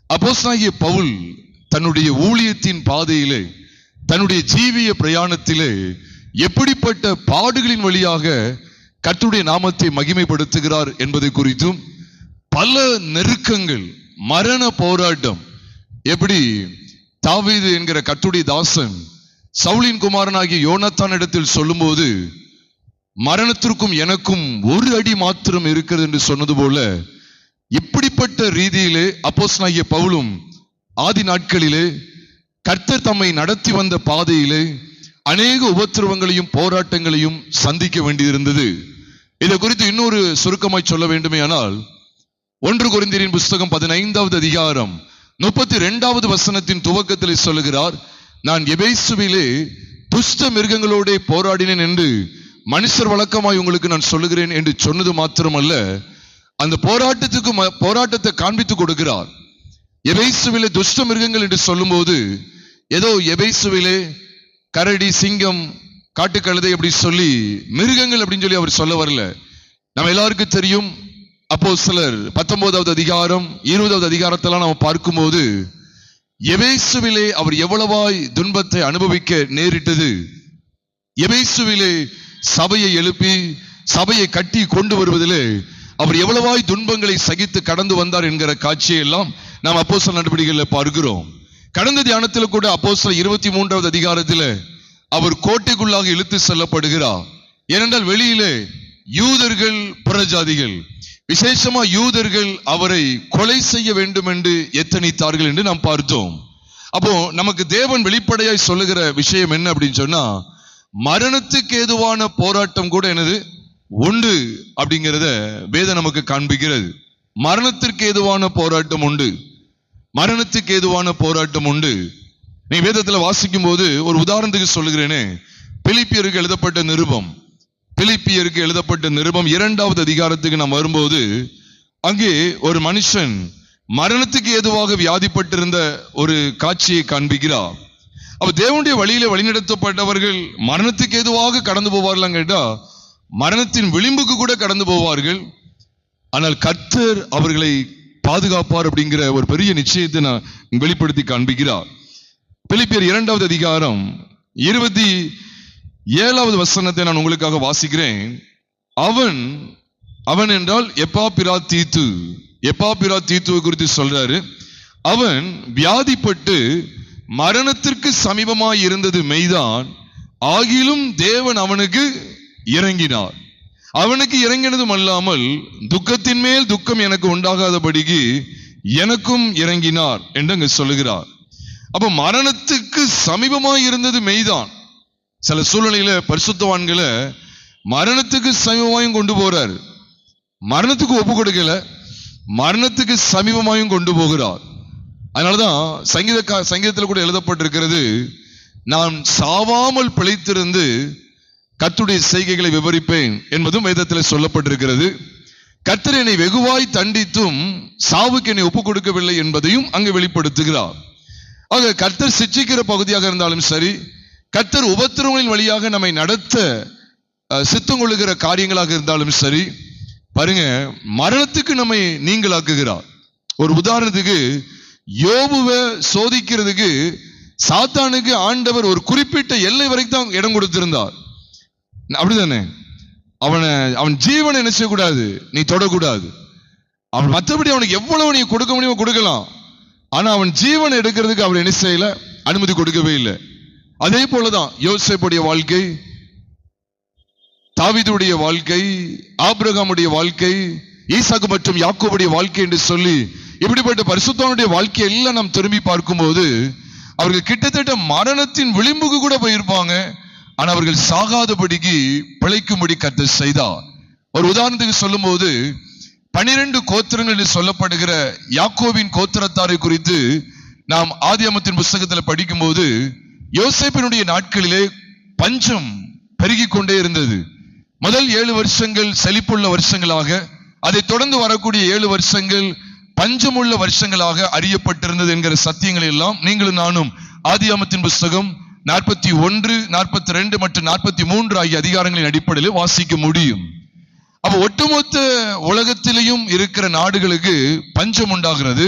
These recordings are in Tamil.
அப்போஸ்தலனாகிய பவுல் தன்னுடைய ஊழியத்தின் பாதையிலே, தன்னுடைய ஜீவிய பிரயாணத்திலே எப்படிப்பட்ட பாடுகளின் வழியாக கர்த்தருடைய நாமத்தை மகிமைப்படுத்துகிறார் என்பதை குறித்தும், பல நெருக்கங்கள், மரண போராட்டம், எப்படி தாவீது என்கிற கர்த்தருடைய தாசன் சவுலின் குமாரனாகிய யோனத்தான் இடத்தில் சொல்லும்போது, மரணத்திற்கும் எனக்கும் ஒரு அடி மாத்திரம் இருக்கிறது என்று சொன்னது போல, இப்படிப்பட்ட ரீதியிலே அப்போஸ்தலனாகிய பவுலும் ஆதி நாட்களிலே கர்த்தர் தம்மை நடத்தி வந்த பாதையிலே அநேக உபத்திரவங்களையும் போராட்டங்களையும் சந்திக்க வேண்டியிருந்தது. இதை குறித்து இன்னொரு சுருக்கமாய் சொல்ல வேண்டுமே ஆனால், 1 கொரிந்தியரின் புஸ்தகம் 15வது அதிகாரம் 32வது வசனத்தின் துவக்கத்தில் சொல்லுகிறார், நான் எபேசுவிலே துஷ்ட மிருகங்களோட போராடினேன் என்று மனுஷர் வழக்கமாய் உங்களுக்கு நான் சொல்லுகிறேன் என்று சொன்னது மாத்திரமல்ல, அந்த போராட்டத்தை காண்பித்து கொடுக்கிறார். எபேசுவிலே துஷ்ட மிருகங்கள் என்று சொல்லும் போது, ஏதோ எபேசுவிலே கரடி, சிங்கம், காட்டுக்கழுதை அப்படி சொல்லி மிருகங்கள் அப்படின்னு சொல்லி அவர் சொல்ல வரல. நம்ம எல்லாருக்கும் தெரியும், அப்போஸ்தலர் 19வது அதிகாரம் 20வது அதிகாரத்தெல்லாம் நம்ம பார்க்கும்போது, எபேசுவிலே அவர் எவ்வளவாய் துன்பத்தை அனுபவிக்க நேரிட்டது, எபேசுவிலே சபையை எழுப்பி சபையை கட்டி கொண்டு வருவதிலே அவர் எவ்வளவாய் துன்பங்களை சகித்து கடந்து வந்தார் என்கிற காட்சியை எல்லாம் நாம் அப்போஸ்தலர் நடவடிக்கைகளில் பார்க்கிறோம். கடந்த தியானத்தில் கூட அப்போஸ்தலர் 23வது அதிகாரத்தில் அவர் கோட்டைக்குள்ளாக இழுத்து செல்லப்படுகிறார். ஏனென்றால் வெளியிலே யூதர்கள், புறஜாதிகள், விசேஷமா யூதர்கள் அவரை கொலை செய்ய வேண்டும் என்று எத்தனித்தார்கள் என்று நாம் பார்த்தோம். அப்போ நமக்கு தேவன் வெளிப்படையாய் சொல்லுகிற விஷயம் என்ன அப்படின்னு சொன்னா, மரணத்துக்கு ஏதுவான போராட்டம் கூட என்னது உண்டு அப்படிங்கிறத வேதம் நமக்கு காண்பிக்கிறது. மரணத்திற்கு ஏதுவான போராட்டம் உண்டு, மரணத்துக்கு ஏதுவான போராட்டம் உண்டு. நீ வேதத்துல வாசிக்கும் போது ஒரு உதாரணத்துக்கு சொல்லுகிறேனே, பிலிப்பியருக்கு எழுதப்பட்ட நிருபம், பிலிப்பியருக்கு எழுதப்பட்ட நிருபம் 2வது அதிகாரத்துக்கு நாம் வரும்போது, அங்கே ஒரு மனுஷன் மரணத்துக்கு ஏதுவாக வியாதிப்பட்டிருந்த ஒரு காட்சியை காண்பிக்கிறார். அப்ப தேவனுடைய வழியில வழிநடத்தப்பட்டவர்கள் மரணத்துக்கு ஏதுவாக கடந்து போவார்கள் கேட்டா, மரணத்தின் விளிம்புக்கு கூட கடந்து போவார்கள். ஆனால் கர்த்தர் அவர்களை பாதுகாப்பார் அப்படிங்கிற ஒரு பெரிய நிச்சயத்தை நான் வெளிப்படுத்தி காண்பிக்கிறார். பிலிப்பியர் 2வது அதிகாரம் 27வது வசனத்தை நான் உங்களுக்காக வாசிக்கிறேன். அவன் என்றால் எப்பாப்பிராதீத்துவை குறித்து சொல்றாரு. அவன் வியாதிப்பட்டு மரணத்திற்கு சமீபமாய் இருந்தது மெய்தான், ஆகிலும் தேவன் அவனுக்கு இறங்கினார். அவனுக்கு இறங்கினதும் அல்லாமல் துக்கத்தின் மேல் துக்கம் எனக்கு உண்டாகாதபடிக்கு எனக்கும் இறங்கினார் என்று அங்கு சொல்லுகிறார். அப்ப மரணத்துக்கு சமீபமாய் இருந்தது மெய்தான். சில சூழ்நிலையில பரிசுத்தவான்களை மரணத்துக்கு சமீபமாயும் கொண்டு போறார், மரணத்துக்கு ஒப்பு கொடுக்கல, மரணத்துக்கு சமீபமாயும் கொண்டு போகிறார். அதனாலதான் சங்கீதத்தில் கூட எழுதப்பட்டிருக்கிறது, நான் சாவாமல் பிழைத்திருந்து கர்த்தருடைய செய்கைகளை விவரிப்பேன் என்பதும் வேதத்தில் சொல்லப்பட்டிருக்கிறது. கர்த்தர் என்னை வெகுவாய் தண்டித்தும் சாவுக்கு என்னை ஒப்புக் கொடுக்கவில்லை என்பதையும் அங்கு வெளிப்படுத்துகிறார். ஆக கர்த்தர் சிட்சிக்கிற பகுதியாக இருந்தாலும் சரி, கர்த்தர் உபத்திரவங்களின் வழியாக நம்மை நடத்த சித்தம் கொள்ளுகிற காரியங்களாக இருந்தாலும் சரி, பாருங்க, மரணத்துக்கு நம்மை நீங்களாக்குகிறார். ஒரு உதாரணத்துக்கு, யோபுவை சோதிக்கிறதுக்கு சாத்தானுக்கு ஆண்டவர் ஒரு குறிப்பிட்ட எல்லை வரைக்கும் தான் இடம் கொடுத்திருந்தார். அப்படிதானே? அவன் ஜீவனை என்ன செய்யக்கூடாது, நீ தொடக்கூடாது. அவன் மற்றபடி அவனுக்கு எவ்வளவு நீ கொடுக்க முடியுமோ கொடுக்கலாம். ஆனா அவன் ஜீவனை எடுக்கிறதுக்கு அவர் என்ன செய்யல, அனுமதி கொடுக்கவே இல்லை. அதே போலதான் யோசேப்புடைய வாழ்க்கை, தாவீதுடைய வாழ்க்கை, ஆபிரகாமுடைய வாழ்க்கை, ஈசாக்கு மற்றும் யாக்கோபுடைய வாழ்க்கை என்று சொல்லி இப்படிப்பட்ட பரிசுத்தவானுடைய வாழ்க்கையை எல்லாம் நாம் திரும்பி பார்க்கும்போது, அவர்கள் கிட்டத்தட்ட மரணத்தின் விளிம்புக்கு கூட போயிருப்பாங்க. ஆனா அவர்கள் சாகாதபடிக்கு பிழைக்கும்படி கர்த்தர் செய்தார். ஒரு உதாரணத்துக்கு சொல்லும் போது, 12 கோத்திரங்கள் என்று சொல்லப்படுகிற யாக்கோபின் கோத்திரத்தாரை குறித்து நாம் ஆதியாகமத்தின் புஸ்தகத்தில் படிக்கும் போது, யோசேப்பினுடைய நாட்களிலே பஞ்சம் பெருகி கொண்டே இருந்தது. முதல் 7 வருஷங்கள் செழிப்புள்ள வருஷங்களாக, அதை தொடர்ந்து வரக்கூடிய 7 வருஷங்கள் பஞ்சமுள்ள வருஷங்களாக அறியப்பட்டிருந்தது என்கிற சத்தியங்கள் எல்லாம் நீங்களும் நானும் ஆதியாகமத்தின் புஸ்தகம் 41, 42 மற்றும் 43 ஆகிய அதிகாரங்களின் அடிப்படையில் வாசிக்க முடியும். அப்ப ஒட்டுமொத்த உலகத்திலேயும் இருக்கிற நாடுகளுக்கு பஞ்சம் உண்டாகிறது.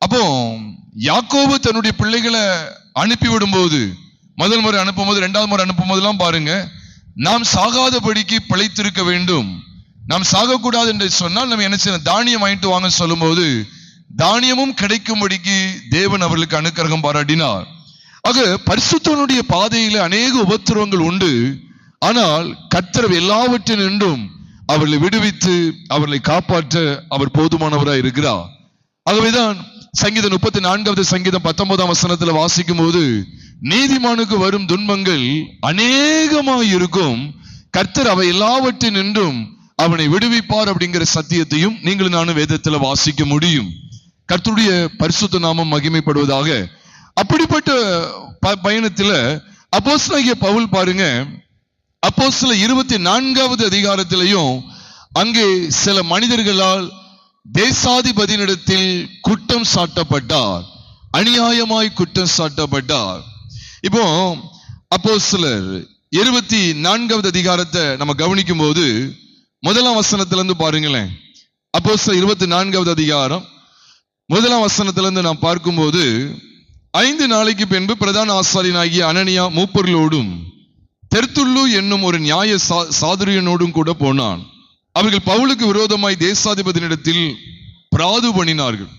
அப்போ யாக்கோபு தன்னுடைய பிள்ளைகளை அனுப்பிவிடும் போது, முதல் முறை அனுப்பும் போது, இரண்டாவது முறை அனுப்பும் போதெல்லாம் பாருங்க, நாம் சாகாதபடிக்கு பிழைத்திருக்க வேண்டும், நாம் சாகக்கூடாது என்று சொன்னால் நம்ம என்ன செய்யணும், தானியம் வாங்கிட்டு வாங்க சொல்லும் போது தானியமும் கிடைக்கும்படிக்கு தேவன் அவர்களுக்கு அனுக்கிரகம் பாராட்டினார். ஆக பரிசுத்தனுடைய பாதையில அநேக உபத்திரவங்கள் உண்டு. ஆனால் கர்த்தர் எல்லாவற்றினின்றும் அவர்களை விடுவித்து அவர்களை காப்பாற்ற அவர் போதுமானவராய் இருக்கிறார். ஆகவேதான் சங்கீதம் 34வது சங்கீதம் 19ஆம் வசனத்துல வாசிக்கும் போது, நீதிமானுக்கு வரும் துன்பங்கள் அநேகமாய் இருக்கும், கர்த்தர் அவை எல்லாவற்றினின்றும் அவனை விடுவிப்பார் அப்படிங்கிற சத்தியத்தையும் நீங்களும் நானும் வேதத்துல வாசிக்க முடியும். கர்த்தருடைய பரிசுத்த நாமம் மகிமைப்படுவதாக. அப்படிப்பட்ட பயணத்துல அப்போஸ்தலனாகிய பவுல் பாருங்க, அப்போஸ்தலர் 24வது அதிகாரத்திலையும் அங்கே சில மனிதர்களால் தேசாதிபதியினிடத்தில் குற்றம் சாட்டப்பட்டார், அநியாயமாய் குற்றம் சாட்டப்பட்டார். இப்போ அப்போஸ்தலர் 24வது அதிகாரத்தை நம்ம கவனிக்கும் போது முதலாம் வசனத்திலிருந்து பாருங்களேன். அப்போஸ்தலர் 24வது அதிகாரம் முதலாம் வசனத்திலிருந்து நாம் பார்க்கும்போது, 5 நாளைக்கு பின்பு பிரதான ஆசாரியனாகிய அனனியா மூப்பர்களோடும் தெர்த்துல்லு என்னும் ஒரு நியாய சாதுரியனோடும் கூட போனான். அவர்கள் பவுலுக்கு விரோதமாய் தேசாதிபதியினிடத்தில் பிராது பண்ணினார்கள்.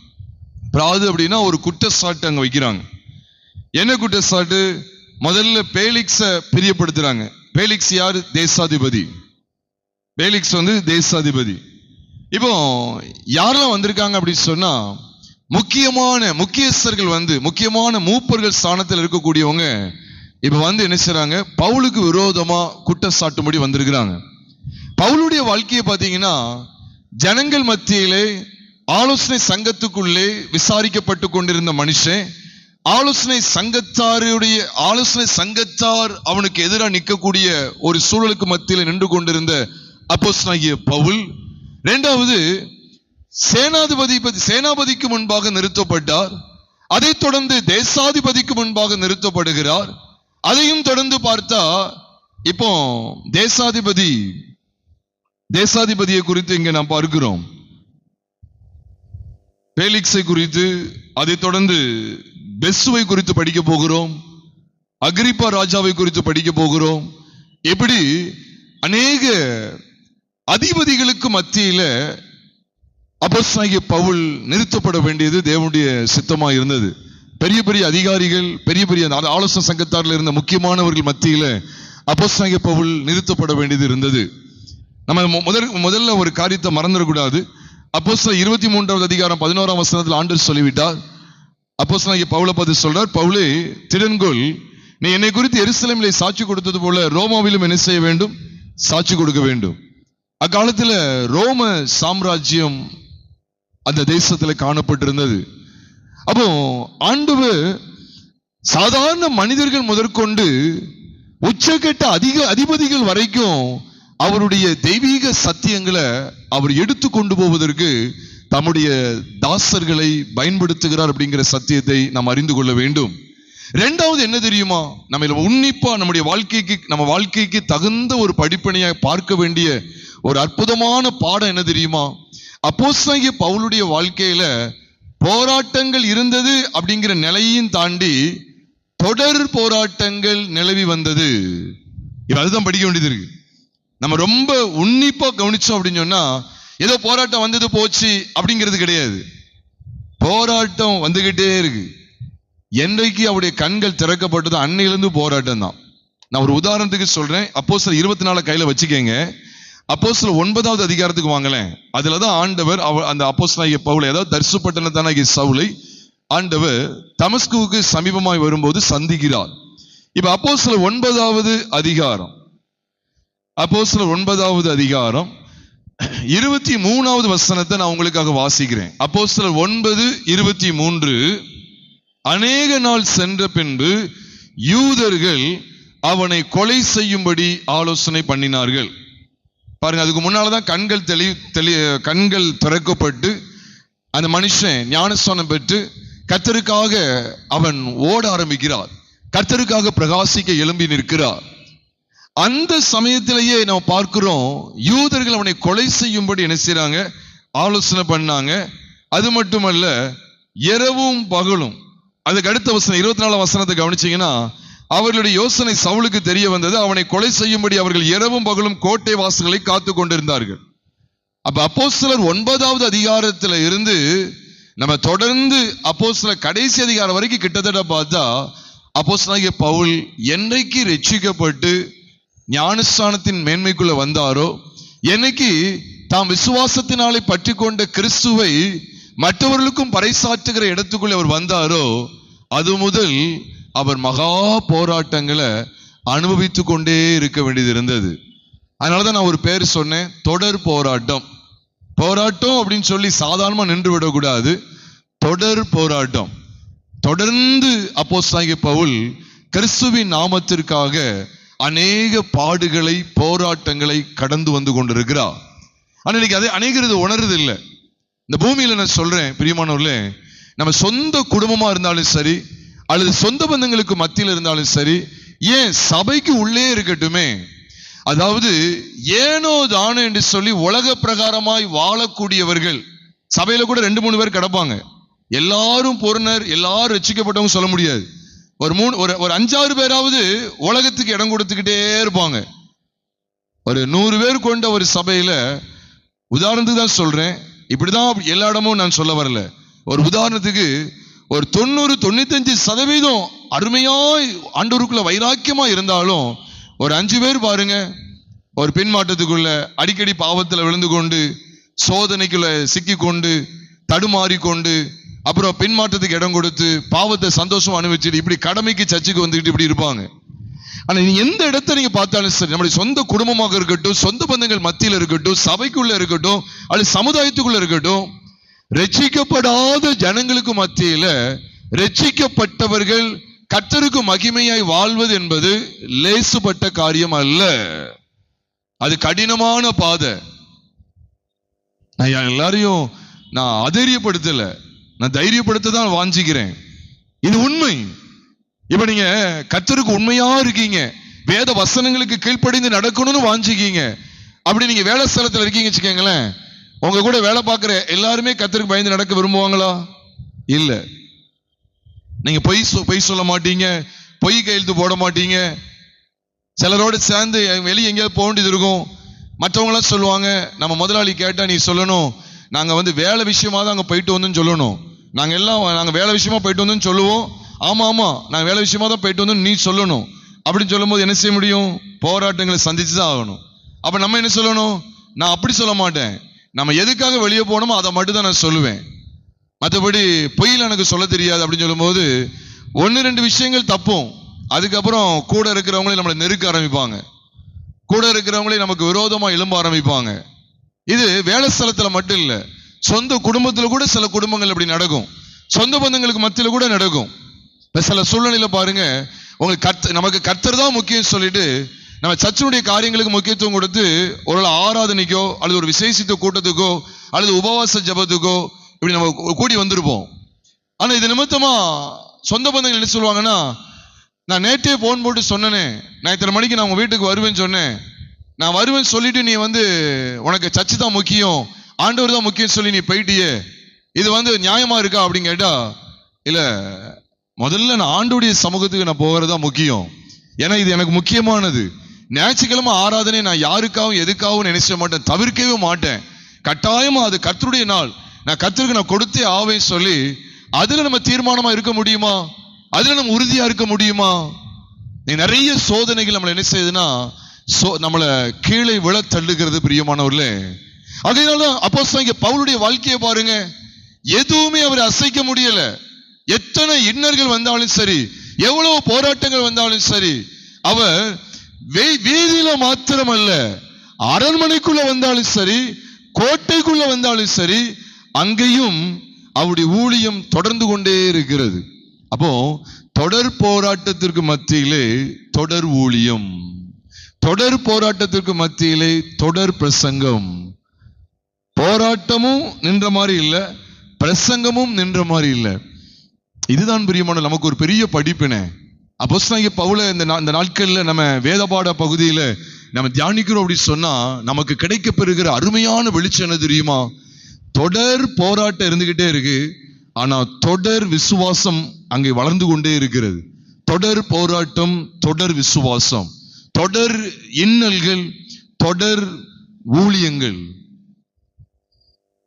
பிராது அப்படின்னா ஒரு குற்றச்சாட்டு அங்க வைக்கிறாங்க. என்ன குற்றச்சாட்டு? முதல்ல பேலிக்ஸ பிரியப்படுத்துறாங்க. பேலிக்ஸ் யாரு? தேசாதிபதி. பேலிக்ஸ் தேசாதிபதி. இப்போ யாரெல்லாம் வந்திருக்காங்க அப்படின்னு சொன்னா, முக்கியஸ்தர்கள் முக்கியமான மூப்பர்கள் ஸ்தானத்தில் இருக்கக்கூடியவங்க இப்ப என்ன செய்றாங்க, பவுலுக்கு விரோதமா குற்றச்சாட்டும்படி வந்திருக்கிறாங்க. பவுலுடைய வாழ்க்கையை பார்த்தீங்கன்னா, ஜனங்கள் மத்தியிலே ஆலோசனை சங்கத்துக்குள்ளே விசாரிக்கப்பட்டு கொண்டிருந்த மனுஷன், ஆலோசனை சங்கத்தார் அவனுக்கு எதிராக நிற்கக்கூடிய ஒரு சூழலுக்கு மத்தியில் நின்று கொண்டிருந்த அப்போஸ்தலனாகிய பவுல், இரண்டாவது சேனாபதிக்கு முன்பாக நிறுத்தப்பட்டார். அதைத் தொடர்ந்து தேசாதிபதிக்கு முன்பாக நிறுத்தப்படுகிறார். அதையும் தொடர்ந்து பார்த்தா இப்போ தேசாதிபதியை குறித்து இங்க நாம் பார்க்கிறோம், பேலிக்ஸை குறித்து, அதைத் தொடர்ந்து பெஸ்ஸுவை குறித்து படிக்க போகிறோம், அகிரிப்பா ராஜாவை குறித்து படிக்க போகிறோம். எப்படி அநேக அதிபதிகளுக்கு மத்தியில அப்போஸ்தலனாகிய பவுல் நிறுத்தப்பட வேண்டியது தேவனுடைய சித்தமாக இருந்தது. பெரிய பெரிய அதிகாரிகள், பெரிய பெரிய ஆலோசனை சங்கத்தாரில் இருந்த முக்கியமானவர்கள் மத்தியில அப்போஸ்தலனாகிய பவுல் நிறுத்தப்பட வேண்டியது இருந்தது. நம்ம முதல்ல ஒரு காரியத்தை மறந்துடக்கூடாது. அப்போஸ்தலர் 23வது அதிகாரம் 11ஆம் வசனத்தில் ஆண்டவர் சொல்லிவிட்டார். அப்போஸ்தலனாகிய பவுலை பார்த்து சொல்றார், பவுலே திடன்கொள், நீ என்னை குறித்து எருசலேமிலே சாட்சி கொடுத்தது போல ரோமாவிலும் என்ன செய்ய வேண்டும்? சாட்சி கொடுக்க வேண்டும். அக்காலத்துல ரோம சாம்ராஜ்யம் அந்த தேசத்துல காணப்பட்டிருந்தது. அப்போ ஆண்டவர் சாதாரண மனிதர்கள் முதற்கொண்டு உச்சக்கட்ட அதிபதிகள் வரைக்கும் அவருடைய தெய்வீக சத்தியங்களை அவர் எடுத்து கொண்டு போவதற்கு தம்முடைய தாசர்களை பயன்படுத்துகிறார் அப்படிங்கிற சத்தியத்தை நாம் அறிந்து கொள்ள வேண்டும். இரண்டாவது என்ன தெரியுமா, நம்ம உன்னிப்பா நம்ம வாழ்க்கைக்கு தகுந்த ஒரு படிப்பனையாய் பார்க்க வேண்டிய ஒரு அற்புதமான பாடம் என்ன தெரியுமா, அப்போஸ்தலனாகிய பவுலுடைய வாழ்க்கையில போராட்டங்கள் இருந்தது அப்படிங்கிற நிலையையும் தாண்டி தொடர் போராட்டங்கள் நிலவி வந்தது. அதுதான் படிக்க வேண்டியது இருக்கு. நம்ம ரொம்ப உன்னிப்பா கவனிச்சோம் அப்படின்னு சொன்னா, ஏதோ போராட்டம் வந்தது போச்சு அப்படிங்கிறது கிடையாது. போராட்டம் வந்துகிட்டே இருக்கு. என்றைக்கு அவருடைய கண்கள் திறக்கப்பட்டது அன்னையிலிருந்து போராட்டம் தான். நான் ஒரு உதாரணத்துக்கு சொல்றேன். அப்போஸ்தலர் 24 கையில வச்சுக்கங்க. அப்போஸ்தலர் 9வது அதிகாரத்துக்கு வாங்கலேன். அதுலதான் ஆண்டவர் அந்த அப்போஸ்தலனாகிய பவுலை, அதாவது தர்சு பட்டணத்தானாகிய சவுலை ஆண்டவர் தமஸ்குவுக்கு சமீபமாய் வரும்போது சந்திக்கிறார். இப்ப அப்போஸ்தலர் 9வது அதிகாரம் 23வது வசனத்தை நான் உங்களுக்காக வாசிக்கிறேன். அப்போஸ்தலர் 9:23, அநேக நாள் சென்ற பின்பு யூதர்கள் அவனை கொலை செய்யும்படி ஆலோசனை பண்ணினார்கள். பாருங்க, அதுக்கு முன்னாலதான் கண்கள் திறக்கப்பட்டு அந்த மனுஷன் ஞானஸ்நானம் பெற்று கர்த்தருக்காக அவன் ஓட ஆரம்பிக்கிறார். கர்த்தருக்காக பிரகாசிக்க எழும்பி நிற்கிறார். அந்த சமயத்திலேயே நம்ம பார்க்கிறோம், யூதர்கள் அவனை கொலை செய்யும்படி என்ன செய்றாங்க? ஆலோசனை பண்ணாங்க. அது மட்டுமல்ல, இரவும் பகலும். அதுக்கு அடுத்த வசனம் 24 வசனத்தை கவனிச்சீங்கன்னா, அவர்களுடைய யோசனை சவுலுக்கு தெரிய வந்தது, அவனை கொலை செய்யும்படி அவர்கள் இரவும் பகலும் கோட்டை வாசல்களை காத்து கொண்டிருந்தார்கள். அப்ப அப்போஸ்தலர் 9வது அதிகாரத்துல இருந்து நம்ம தொடர்ந்து அப்போஸ்தலர் கடைசி அதிகாரம் வரைக்கும் கிட்டத்தட்ட பார்த்தா, அப்போஸ்தலனாகிய பவுல் என்னைக்கு ரட்சிக்கப்பட்டு ஞானஸ்நானத்தின் மேன்மைக்குள்ள வந்தாரோ, என்னைக்கு தாம் விசுவாசத்தினாலே பற்றி கொண்ட கிறிஸ்துவை மற்றவர்களுக்கும் பறைசாற்றுகிற இடத்துக்குள்ள அவர் வந்தாரோ, அது முதல் அவர் மகா போராட்டங்களை அனுபவித்து கொண்டே இருக்க வேண்டியது இருந்தது. அதனாலதான் நான் ஒரு பேர் சொன்னேன், தொடர் போராட்டம். போராட்டம் அப்படின்னு சொல்லி சாதாரணமா நின்று விடக்கூடாது, தொடர் போராட்டம். தொடர்ந்து அப்போஸ்தலனாகிய பவுல் கிறிஸ்துவின் நாமத்திற்காக அநேக பாடுகளை போராட்டங்களை கடந்து வந்து கொண்டிருக்கிறார். அன்னைக்கு அதை அநேகரது உணர்றது இல்லை. இந்த பூமியில நான் சொல்றேன் பிரியமானவர்களே, நம்ம சொந்த குடும்பமா இருந்தாலும் சரி, அல்லது சொந்த பந்தங்களுக்கு மத்தியில் இருந்தாலும் சரி, ஏன் சபைக்கு உள்ளே இருக்கட்டுமே, அதாவது ஏனோ தானோ என்று சொல்லி உலக பிரகாரமாய் வாழக்கூடியவர்கள் சபையில கூட 2-3 பேர் கிடப்பாங்க. எல்லாரும் பூரணர், எல்லாரும் ரட்சிக்கப்பட்டவங்க சொல்ல முடியாது. ஒரு 5-6 பேராவது உலகத்துக்கு இடம் கொடுத்துக்கிட்டே இருப்பாங்க. ஒரு 100 பேர் கொண்ட ஒரு சபையில, உதாரணத்துக்கு தான் சொல்றேன், இப்படிதான் எல்லா இடமும் நான் சொல்ல வரல, ஒரு உதாரணத்துக்கு ஒரு 90-95% அருமையாய் ஆண்டவருக்குள்ள வைராக்கியமா இருந்தாலும், ஒரு 5 பேர் பாருங்க, ஒரு பின்மாற்றத்துக்குள்ள அடிக்கடி பாவத்துல விழுந்து கொண்டு, சோதனைக்குள்ள சிக்கி கொண்டு, தடுமாறிக்கொண்டு, அப்புறம் பின்மாற்றத்துக்கு இடம் கொடுத்து பாவத்தை சந்தோஷம் அனுபவிச்சுட்டு இப்படி கடமைக்கு சர்ச்சுக்கு வந்துக்கிட்டு இப்படி இருப்பாங்க. ஆனா நீங்க எந்த இடத்தை நீங்க பார்த்தாலும் சரி, நம்முடைய சொந்த குடும்பமாக இருக்கட்டும், சொந்த பந்தங்கள் மத்தியில் இருக்கட்டும், சபைக்குள்ள இருக்கட்டும், அல்லது சமுதாயத்துக்குள்ள இருக்கட்டும், ரட்சிக்கப்படாத ஜனங்களுக்கு மத்தியில ரட்சிக்கப்பட்டவர்கள் கர்த்தருக்கு மகிமையாய் வாழ்வது என்பது லேசுப்பட்ட காரியம் அல்ல. அது கடினமான பாதை. நான் எல்லாரையும் நான் அதைரியப்படுத்தல, நான் தைரியப்படுத்த தான் வாஞ்சிக்கிறேன். இது உண்மை. இப்ப நீங்க கர்த்தருக்கு உண்மையா இருக்கீங்க, வேத வசனங்களுக்கு கீழ்ப்படிந்து நடக்கணும்னு வாஞ்சிக்கீங்க, அப்படி நீங்க வேலை ஸ்தலத்துல இருக்கீங்க வச்சுக்கோங்களேன், உங்க கூட வேலை பார்க்கிற எல்லாருமே கர்த்தருக்கு பயந்து நடக்க விரும்புவாங்களா? இல்ல. நீங்க பொய் சொல்ல மாட்டீங்க, பொய் கையெழுத்து போட மாட்டீங்க, சிலரோடு சேர்ந்து வெளியே எங்கேயாவது போக வேண்டியது இருக்கும். மற்றவங்களாம் சொல்லுவாங்க, நம்ம முதலாளி கேட்டா நீ சொல்லணும், நாங்க வேலை விஷயமா தான் அங்க போயிட்டு வந்தோம்னு சொல்லணும். நாங்க வேலை விஷயமா போயிட்டு வந்தோம்னு சொல்லுவோம். ஆமா நாங்க வேலை விஷயமா தான் போயிட்டு வந்தோம் நீ சொல்லணும். அப்படின்னு சொல்லும் போது என்ன செய்ய முடியும்? போராட்டங்களை சந்திச்சுதான் ஆகணும். அப்ப நம்ம என்ன சொல்லணும்? நான் அப்படி சொல்ல மாட்டேன், நம்ம எதுக்காக வெளியே போனோமோ அதை மட்டும் தான் நான் சொல்லுவேன், மற்றபடி பொய்யில் எனக்கு சொல்ல தெரியாது அப்படின்னு சொல்லும் போது 1-2 விஷயங்கள் தப்பும். அதுக்கப்புறம் கூட இருக்கிறவங்களே நம்மளை நெருக்க ஆரம்பிப்பாங்க, கூட இருக்கிறவங்களே நமக்கு விரோதமா எழும்ப ஆரம்பிப்பாங்க. இது வேலை ஸ்தலத்துல மட்டும் இல்ல, சொந்த குடும்பத்துல கூட சில குடும்பங்கள் அப்படி நடக்கும், சொந்த பந்தங்களுக்கு மத்தியில கூட நடக்கும். இப்ப சில சூழ்நிலையில பாருங்க, உங்களுக்கு நமக்கு கர்த்தர் தான் முக்கியம் சொல்லிட்டு நம்ம சர்ச்சினுடைய காரியங்களுக்கு முக்கியத்துவம் கொடுத்து ஒரு ஆராதனைக்கோ அல்லது ஒரு விசேஷித்த கூட்டத்துக்கோ அல்லது உபவாச ஜபத்துக்கோ இப்படி நம்ம கூடி வந்திருப்போம். ஆனா இது நிமித்தமா சொந்த பந்தங்கள் என்ன சொல்லுவாங்கன்னா, நான் நேற்றே போன் போட்டு சொன்னேனே, நான் இத்தனை மணிக்கு நான் உங்க வீட்டுக்கு வருவேன்னு சொன்னேன், நான் வருவேன்னு சொல்லிட்டு நீ உனக்கு சர்ச்சு தான் முக்கியம், ஆண்டவர் தான் முக்கியம் சொல்லி நீ போயிட்டியே, இது நியாயமா இருக்கா அப்படின்னு கேட்டா, இல்ல முதல்ல நான் ஆண்டோடைய சமூகத்துக்கு நான் போகிறதா முக்கியம், ஏன்னா இது எனக்கு முக்கியமானது. ஞாயிற்றுக்கிழமை ஆராதனை நான் யாருக்காகவும் எதுக்காகவும் நினைச்ச மாட்டேன், தவிர்க்கவே மாட்டேன். கட்டாயமா அது கர்த்தருடைய நாள், நான் கர்த்தருக்கு நான் கொடுத்தே ஆவேன்னு சொல்லி அதுல நம்ம தீர்மானமா இருக்க முடியுமா? அதுல நம்ம உறுதியா இருக்க முடியுமா? நிறைய சோதனைகள் நம்மளை என்ன செய்யுதுன்னா நம்மளை கீழே விழ தள்ளுகிறது பிரியமானவர்களே. அதனால அப்போஸ்தலன் பவுலுடைய வாழ்க்கையை பாருங்க, எதுவுமே அவர் அசைக்க முடியல. எத்தனை இன்னல்கள் வந்தாலும் சரி, எவ்வளவு போராட்டங்கள் வந்தாலும் சரி, அவர் வீதியில மாத்திரமல்ல, அரண்மனைக்குள்ள வந்தாலும் சரி, கோட்டைக்குள்ள வந்தாலும் சரி, அங்கேயும் அவருடைய ஊழியம் தொடர்ந்து கொண்டே இருக்கிறது. அப்போ தொடர் போராட்டத்திற்கு மத்தியிலே தொடர் ஊழியம், தொடர் போராட்டத்திற்கு மத்தியிலே தொடர் பிரசங்கம். போராட்டமும் நின்ற மாதிரி இல்லை, பிரசங்கமும் நின்ற மாதிரி இல்லை. இதுதான் பிரியமான நமக்கு ஒரு பெரிய படிப்பினை. அப்போஸ்தலனாகிய பவுல இந்த நாட்கள்ல நம்ம வேதபாட பகுதியில நம்ம தியானிக்கிறோம் அப்படி சொன்னா நமக்கு கிடைக்க பெறுகிற அருமையான வெளிச்சம் என்ன தெரியுமா? தொடர் போராட்டம் இருந்துகிட்டே இருக்கு, ஆனா தொடர் விசுவாசம் அங்கே வளர்ந்து கொண்டே இருக்கிறது. தொடர் போராட்டம், தொடர் விசுவாசம், தொடர் இன்னல்கள், தொடர் ஊழியங்கள்,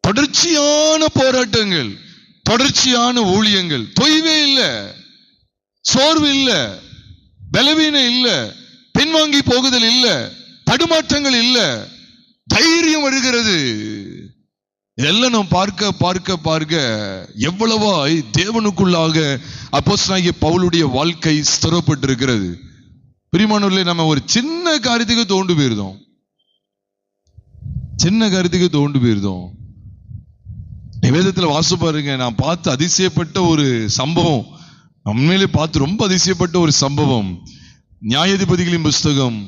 தொடர்ச்சியான போராட்டங்கள், தொடர்ச்சியான ஊழியங்கள். தொய்வே இல்லை, சோர்வு இல்லை, பலவீனம் இல்லை, பின்வாங்கி போகுதல் இல்லை, தடுமாற்றங்கள் இல்லை, தைரியம் வருகிறது. இதெல்லாம் நாம் பார்க்க பார்க்க பார்க்க எவ்வளவாய் தேவனுக்குள்ளாக அப்போஸ்தலனாகிய பவுலுடைய வாழ்க்கை ஸ்திரப்பட்டிருக்கிறது. பிரியமானவர்களே, நம்ம ஒரு சின்ன காரியத்துக்கு தோண்டு போயிருந்தோம், சின்ன காரியத்துக்கு தோண்டு போயிருந்தோம். வேதத்துல வாசு பாருங்க, நான் பார்த்து அதிசயப்பட்ட ஒரு சம்பவம், உண்மையிலே பார்த்து ரொம்ப அதிசயப்பட்ட ஒரு சம்பவம் நியாயாதிபதிகளின் புஸ்தகம்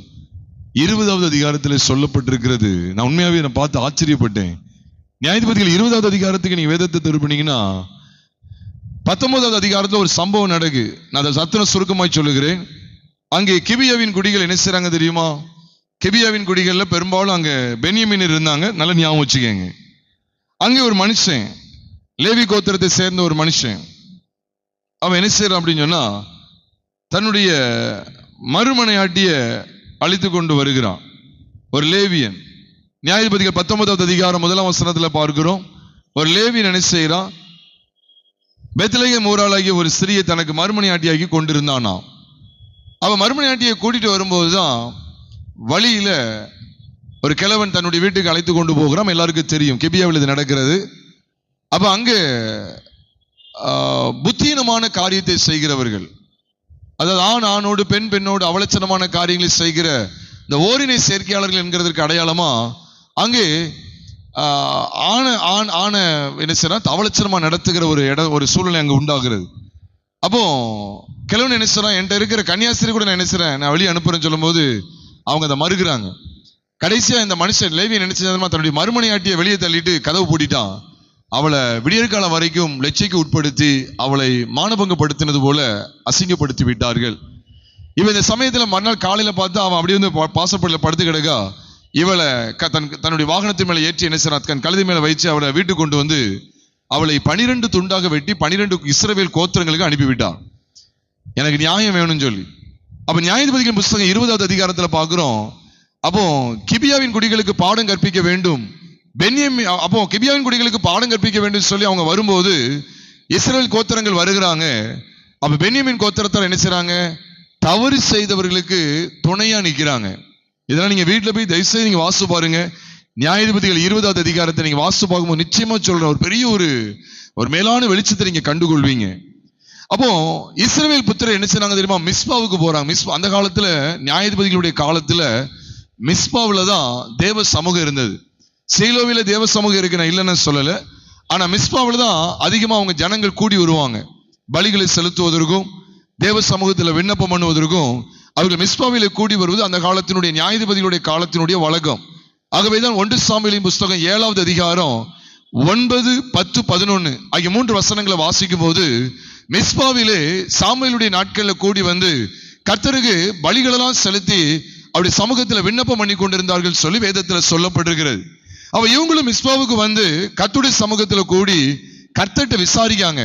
20வது அதிகாரத்தில் சொல்லப்பட்டிருக்கிறது. நான் உண்மையாவே நான் பார்த்து ஆச்சரியப்பட்டேன். நியாயாதிபதிகள் 20வது அதிகாரத்துக்கு நீங்க வேதத்தை திருப்பினீங்கன்னா 19வது அதிகாரத்துல ஒரு சம்பவம் நடக்கு. நான் அதை சத்தன சுருக்கமாய் சொல்லுகிறேன். அங்கே கிபியாவின் குடிகள் என்ன செய்றாங்க தெரியுமா? கிபியாவின் குடிகள்ல பெரும்பாலும் அங்க பென்யமீன் இருந்தாங்க. நல்ல ஞாபகம் வச்சுக்கோங்க. அங்கே ஒரு மனுஷன், லேவி கோத்திரத்தை சேர்ந்த ஒரு மனுஷன், அவன் என்ன செய்யறான் அப்படின்னு சொன்னா, தன்னுடைய மறுமனையாட்டிய அழைத்து கொண்டு வருகிறான். ஒரு லேவியன். நியாயாதிபதிகள் 19வது அதிகாரம் 1ஆம் வசனத்துல பார்க்கிறோம். ஒரு லேவியன் என்ன செய்யறான்? பெத்லகேம் ஊராளாகிய ஒரு ஸ்திரியை தனக்கு மறுமனையாட்டியாக்கி கொண்டிருந்தானா. அவன் மறுமனையாட்டியை கூட்டிட்டு வரும்போதுதான் வழியில ஒரு கிழவன் தன்னுடைய வீட்டுக்கு அழைத்து கொண்டு போகிறான். எல்லாருக்கும் தெரியும் கிபியாவில் இது நடக்கிறது. அப்ப அங்கே புத்தீனமான காரியத்தை செய்கிறவர்கள், அதாவது ஆண் ஆணோடு பெண் பெண்ணோடு அவலட்சணமான காரியங்களை செய்கிற இந்த ஓரினை சேர்க்கையாளர்கள் என்கிறதுக்கு அடையாளமா அங்கே ஆண என்ன செய்யறா அவலட்சணமா நடத்துகிற ஒரு சூழ்நிலை அங்க உண்டாகிறது. அப்போ கிழவன் என்ன செய்றான், என்கிட்ட இருக்கிற கன்னியாஸ்திரி கூட நான் என்ன செய்றேன், நான் வெளியே அனுப்புறேன்னு சொல்லும் போது அவங்க அதை மறுக்கிறாங்க. கடைசியா இந்த மனுஷன் லேவியன் என்ன செஞ்சா, தன்னுடைய மறுமனையாட்டியை வெளியே தள்ளிட்டு கதவு பூட்டிட்டான். அவளை விடியற்காலம் வரைக்கும் லட்சைக்கு உட்படுத்தி அவளை மானபங்கப்படுத்தினது போல அசிங்கப்படுத்தி விட்டார்கள். இவன் இந்த சமயத்துல மறுநாள் காலையில பார்த்து அவன் அப்படியே வந்து பாசப்படல படுத்து கிடக்கா. இவளை தன்னுடைய வாகனத்தின் மேல ஏற்றி என்ன செய்றான், தன் கழுதை மேல வைச்சு அவளை வீட்டுக்கு கொண்டு வந்து அவளை 12 துண்டாக வெட்டி 12 இஸ்ரவேல் கோத்திரங்களுக்கு அனுப்பிவிட்டான். எனக்கு நியாயம் வேணும்னு சொல்லி. அப்ப நியாயாதிபதிகளின் புஸ்தகம் 20வது அதிகாரத்துல பாக்குறோம். அப்போ கிபியாவின் குடிகளுக்கு பாடம் கற்பிக்க வேண்டும், அப்போ கிபியாவின் குடிகளுக்கு பாடம் கற்பிக்க வேண்டும் சொல்லி அவங்க வரும்போது இஸ்ரவேல் கோத்திரங்கள் வருகிறாங்க. அப்ப பென்யமீன் கோத்திரத்தார் என்ன செய்றாங்க, தவறு செய்தவர்களுக்கு துணையா நிக்கிறாங்க. இதெல்லாம் நீங்க வீட்டுல போய் தயவுசெய்து நீங்க வாசிச்சு பாருங்க. நியாயாதிபதிகள் 20வது அதிகாரத்தை நீங்க வாசிச்சு பார்க்கும்போது நிச்சயமா சொல்ற ஒரு பெரிய ஒரு மேலான வெளிச்சத்தை நீங்க கண்டுகொள்வீங்க. அப்போ இஸ்ரவேல் புத்திரர் என்ன செய்றாங்க தெரியுமா, மிஸ்பாவுக்கு போறாங்க. அந்த காலத்துல நியாயாதிபதிகளுடைய காலத்துல மிஸ்பாவுல தான் தேவ சமூகம் இருந்தது. சீலோவில தேவ சமூகம் இருக்கு, நான் இல்லைன்னு சொல்லல. ஆனா மிஸ்பாவுல தான் அதிகமா அவங்க ஜனங்கள் கூடி வருவாங்க. பலிகளை செலுத்துவதற்கும் தேவ சமூகத்துல விண்ணப்பம் பண்ணுவதற்கும் அவர்கள் மிஸ்பாவில கூடி வருவது அந்த காலத்தினுடைய நியாயாதிபதிகளுடைய காலத்தினுடைய வழக்கம். ஆகவேதான் 1 சாமுவேலின் புஸ்தகம் 7வது அதிகாரம் 9, 10, 11 ஆகிய 3 வசனங்களை வாசிக்கும் போது மிஸ்பாவிலே சாமுவேலுடைய நாட்கள்ல கூடி வந்து கர்த்தருக்கு பலிகளெல்லாம் செலுத்தி அவருடைய சமூகத்துல விண்ணப்பம் பண்ணி கொண்டிருந்தார்கள் சொல்லி வேதத்துல சொல்லப்பட்டிருக்கிறது. அவ இவங்களும் மிஸ்பாவுக்கு வந்து கர்த்தருடைய சமூகத்துல கூடி கர்த்தர்ட்ட விசாரிக்காங்க.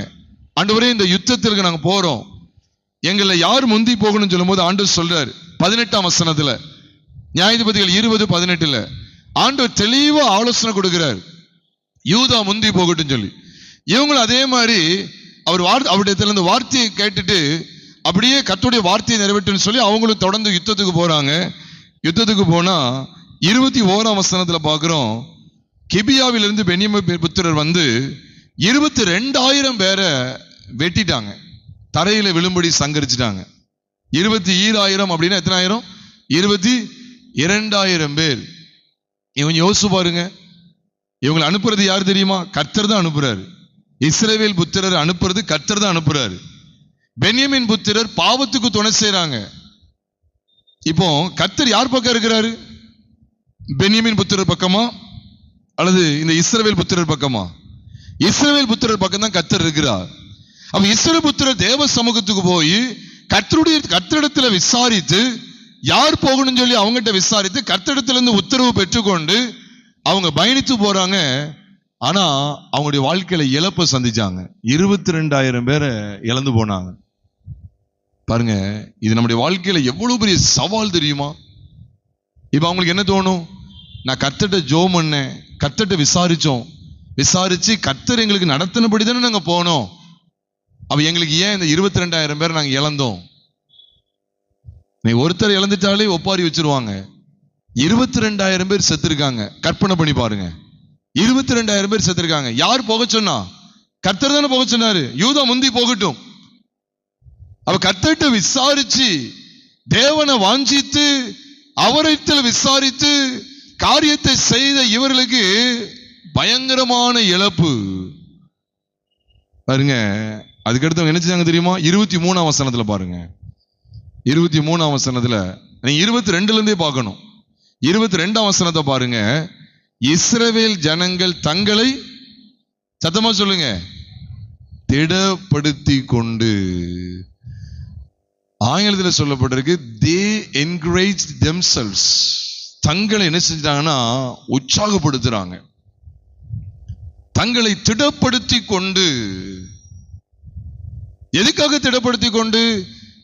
ஆண்டவரே, இந்த யுத்தத்திற்கு நாங்க போறோம், எங்களை யார் முந்தி போகணும்னு சொல்லும் போது ஆண்டவர் சொல்றாரு 18ஆம் வசனத்துல, நியாயாதிபதிகள் 20:18 ஆண்டவர் தெளிவா ஆலோசனை கொடுக்கிறார், யூதா முந்தி போகட்டும் சொல்லி. இவங்களும் அதே மாதிரி அவருடைய இந்த வார்த்தையை கேட்டுட்டு அப்படியே கர்த்தருடைய வார்த்தையை நிறைவேற்றுன்னு சொல்லி அவங்களும் தொடர்ந்து யுத்தத்துக்கு போறாங்க. யுத்தத்துக்கு போனா 21ஆம் வசனத்துல பாக்குறோம், கிபியாவிலிருந்து பென்யமீன் புத்திரர் வந்து 22,000 பேரை வெட்டிட்டாங்க, தரையில விழும்படி சங்கரிச்சிட்டாங்க. 22,000 அப்படின்னா எத்தனை ஆயிரம்? 22,000 பேர். இவங்க யோசிச்சு பாருங்க, இவங்களை அனுப்புறது யார் தெரியுமா? கர்த்தர் தான் அனுப்புறாரு. இஸ்ரவேல் புத்திரர் அனுப்புறது கர்த்தர் தான் அனுப்புறாரு. பென்யமீன் புத்திரர் பாவத்துக்கு துணை செய்றாங்க. இப்போ கர்த்தர் யார் பக்கம் இருக்கிறாரு? பென்யமீன் புத்திரர் பக்கமா அல்லது இந்த இஸ்ரவேல் புத்திரர் பக்கமா? இஸ்ரவேல் புத்திரர் பக்கம் தான் கர்த்தர் இருக்கிறார். அப்ப இஸ்ரவேல் புத்திரர் தேவ சமூகத்துக்கு போய் கர்த்தரிடத்துல விசாரித்து யார் போகணும்னு சொல்லி அவங்ககிட்ட விசாரித்து கர்த்தரிடத்துல இருந்து உத்தரவு பெற்றுக்கொண்டு அவங்க பயணித்து போறாங்க. ஆனா அவங்களுடைய வாழ்க்கையில இழப்பை சந்திச்சாங்க. 22,000 பேரை இழந்து போனாங்க. பாருங்க, இது நம்முடைய வாழ்க்கையில எவ்வளவு பெரிய சவால் தெரியுமா? இப்ப அவங்களுக்கு என்ன தோணும்? நான் கர்த்தர்ட்ட ஜெபம் பண்ணேன், கர்த்தர்ட்ட விசாரிச்சு கர்த்தர் எங்களுக்கு நடத்தினபடி தானே நாங்க போனோம். அப்ப எங்களுக்கு ஏன் இந்த 22,000 பேரை நாங்க இழந்தோம்? நீ ஒருத்தர் இழந்துட்டாலே ஒப்பாரி வச்சிருவாங்க. 22,000 பேர் செத்துருக்காங்க. கற்பனை பண்ணி பாருங்க, 22,000 பேர் செத்துருக்காங்க. யார் போக சொன்னா? கர்த்தர் தானே போக சொன்னாரு. யூதா முந்தி போகட்டும். அவ கர்த்தர்ட்ட விசாரிச்சு, தேவனை வாஞ்சித்து, அவரிடத்தில் விசாரித்து காரியத்தை செய்த இவர்களுக்கு பயங்கரமான இழப்பு. பாருங்க, அதுக்கடுத்து என்ன செஞ்சாங்க தெரியுமா? 23ஆம் வசனத்துல பாருங்க. 23ஆம் வசனத்துல நீங்க 22ல இருந்தே பார்க்கணும். 22ஆம் வசனத்தை பாருங்க. இஸ்ரவேல் ஜனங்கள் தங்களை, சத்தமா சொல்லுங்க, திடப்படுத்தி கொண்டு. ஆங்கிலத்தில் சொல்லப்பட்டிருக்கு, they encouraged themselves. தங்களை என்ன செஞ்சாங்கன்னா உற்சாகப்படுத்துறாங்க. தங்களை திடப்படுத்தி கொண்டு. எதுக்காக திடப்படுத்தி கொண்டு?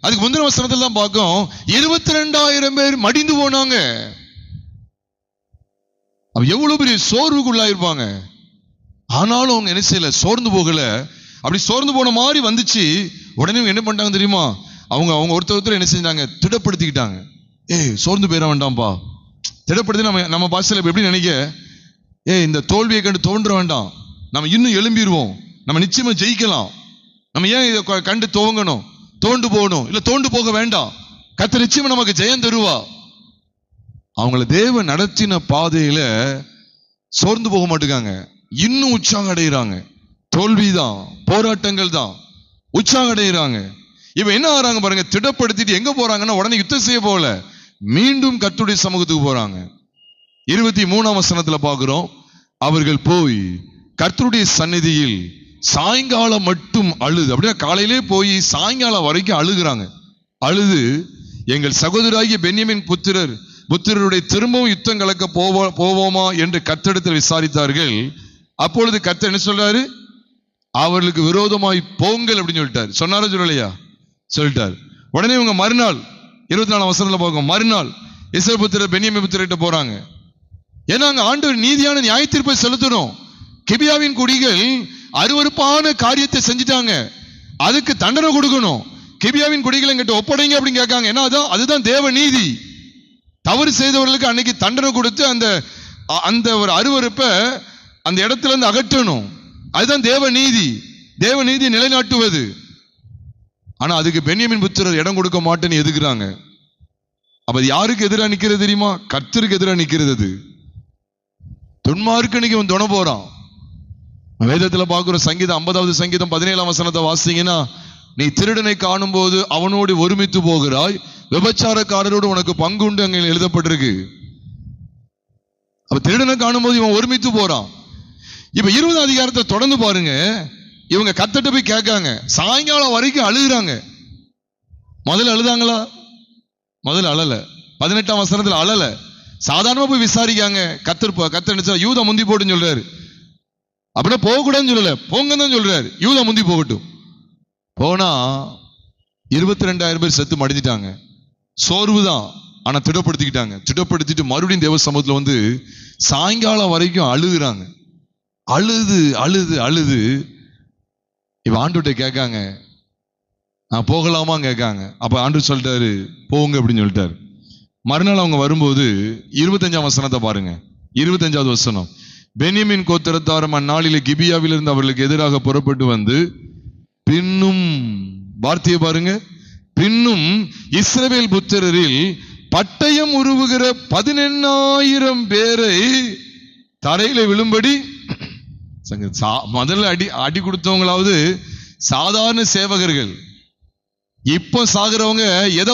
அதுக்கு முந்தின வசனத்துல தான் பார்க்கும், 22,000 பேர் மடிந்து போனாங்க. அவ எவ்வளவு பெரிய சோர்வுக்குள்ளாயிருப்பாங்க. ஆனாலும் அவங்க என்ன செய்யல, சோர்ந்து போகல. அப்படி சோர்ந்து போன மாதிரி வந்துச்சு. உடனே என்ன பண்ணிட்டாங்க தெரியுமா? அவங்க ஒருத்தர் என்ன செஞ்சாங்க? திடப்படுத்திக்கிட்டாங்க. சோர்ந்து போயிட வேண்டாம்ப்பா. திடப்படுத்தி நம்ம பாஷையில எப்படி நினைக்க, இந்த தோல்வியை கண்டு தோன்ற வேண்டாம், நம்ம இன்னும் எழும்பிடுவோம், நம்ம நிச்சயமா ஜெயிக்கலாம், நம்ம ஏன் இதை கண்டு துவங்கணும், தோண்டு போகணும், இல்ல தோண்டு போக வேண்டாம், கர்த்தர் நிச்சயமா நமக்கு ஜெயம் தருவா. அவங்கள தேவன் நடத்தின பாதையில சோர்ந்து போக மாட்டேங்காங்க, இன்னும் உற்சாகம் அடைகிறாங்க. தோல்விதான், போராட்டங்கள் தான், உற்சாகம் அடைகிறாங்க. இப்ப என்ன ஆறாங்க பாருங்க, திடப்படுத்திட்டு எங்க போறாங்கன்னா உடனே யுத்தம் செய்ய போகல, மீண்டும் கர்த்தருடைய சமூகத்துக்கு போறாங்க. 23ஆம் வசனத்துல பாக்குறோம், அவர்கள் போய் கர்த்தருடைய சந்நிதியில் சாயங்காலம் மட்டும் அழுது, அப்படியே காலையிலே போய் சாயங்காலம் வரைக்கும் அழுகுறாங்க. அழுது, எங்கள் சகோதராகிய பென்யமின் புத்திரருடைய திரும்பவும் யுத்தம் கலக்க போவோமா என்று கர்த்தரிடத்தில் விசாரித்தார்கள். அப்பொழுது கர்த்தர் என்ன சொல்றாரு? அவர்களுக்கு விரோதமாய் போங்கள் அப்படின்னு சொல்லிட்டாரு. சொன்னாரா சொல்லலையா? சொல்லிட்டார். உடனே இவங்க மறுநாள் 24ஆம் வசனத்துல பார்க்கும், மறுநாள் இஸ்ரவேல் புத்திரர் பென்யமின் புத்திரர்கிட்ட போறாங்க. ஏன்னா அங்க ஆண்டவர் நீதியான நியாய தீர்ப்பை செலுத்தணும். கிபியாவின் குடிகள் அருவருப்பான காரியத்தை செஞ்சுட்டாங்க, அதுக்கு தண்டனை கொடுக்கணும். கிபியாவின் குடிகள் என்கிட்ட ஒப்படைங்க அப்படின்னு கேட்காங்க. ஏன்னா அதுதான் தேவ நீதி. தவறு செய்தவர்களுக்கு அன்னைக்கு தண்டனை கொடுத்து அந்த ஒரு அருவருப்பை அந்த இடத்துல இருந்து அகற்றணும். அதுதான் தேவ நீதி. தேவ நீதி நிலைநாட்டுவது. ஆனா அதுக்கு பென்யமின் புத்திரர் இடம் கொடுக்க மாட்டேன்னு எதுக்குறாங்க. அப்ப அது யாருக்கு எதிராக நிக்கிறது தெரியுமா? கர்த்தருக்கு எதிராக நிக்கிறது. அது துன்மார்க்கனுக்கு இவன் துணை போறான். வேதத்துல பாக்குற சங்கீதம் 50வது சங்கீதம் 17ஆம் வசனத்தை வாசிங்கன்னா, நீ திருடனை காணும் போது அவனோடு ஒருமித்து போகிறாய், விபச்சாரக்காரரோடு உனக்கு பங்குண்டு அங்கே எழுதப்பட்டிருக்கு. அப்ப திருடனை காணும் போது இவன் ஒருமித்து போறான். இப்ப 20ஆம் அதிகாரத்தை தொடர்ந்து பாருங்க. இவங்க கர்த்தர்ட்ட போய் கேட்காங்க, சாயங்காலம் வரைக்கும் அழுகுறாங்க. முதல்ல அழுதாங்களா? முதல்ல அழல. 18ஆம் வசனத்துல அழல, சாதாரணமா போய் விசாரிக்காங்க. கர்த்தர் யூதா முந்தி போட்டுன்னு சொல்றாரு. அப்படின்னா போக கூடாதுன்னு சொல்லல, போங்க தான் சொல்றாரு. யூதா முந்தி போகட்டும். போனா 22,000 பேர் செத்து மடிஞ்சிட்டாங்க. சோர்வுதான், ஆனா திடப்படுத்திக்கிட்டாங்க. திடப்படுத்திட்டு மறுபடியும் தேவ சமூகத்துல வந்து சாயங்காலம் வரைக்கும் அழுகுறாங்க. அழுது அழுது அழுது இப்ப ஆண்டவர்கிட்ட கேட்காங்க, நான் போகலாமா கேட்காங்க. அப்ப ஆண்டவர் சொல்லிட்டாரு, போங்க அப்படின்னு சொல்லிட்டாரு. மறுநாள் அவங்க வரும்போது 25ஆம் வசனத்தை பாருங்க. 25வது வசனம், பென்யமின் கோத்திரத்தாரும் அந்நாளிலே கிபியாவில் இருந்து அவர்களுக்கு எதிராக புறப்பட்டு வந்து, பின்னும் வார்த்தையை பாருங்க, பின்னும் இஸ்ரவேல் புத்திரரில் பட்டயம் உருவுகிற 18,000 பேரை தரையில விழும்படி, முதல்ல அடி கொடுத்தவங்களாவது சாதாரண சேவகர்கள். இப்ப சாகுறவங்க எதை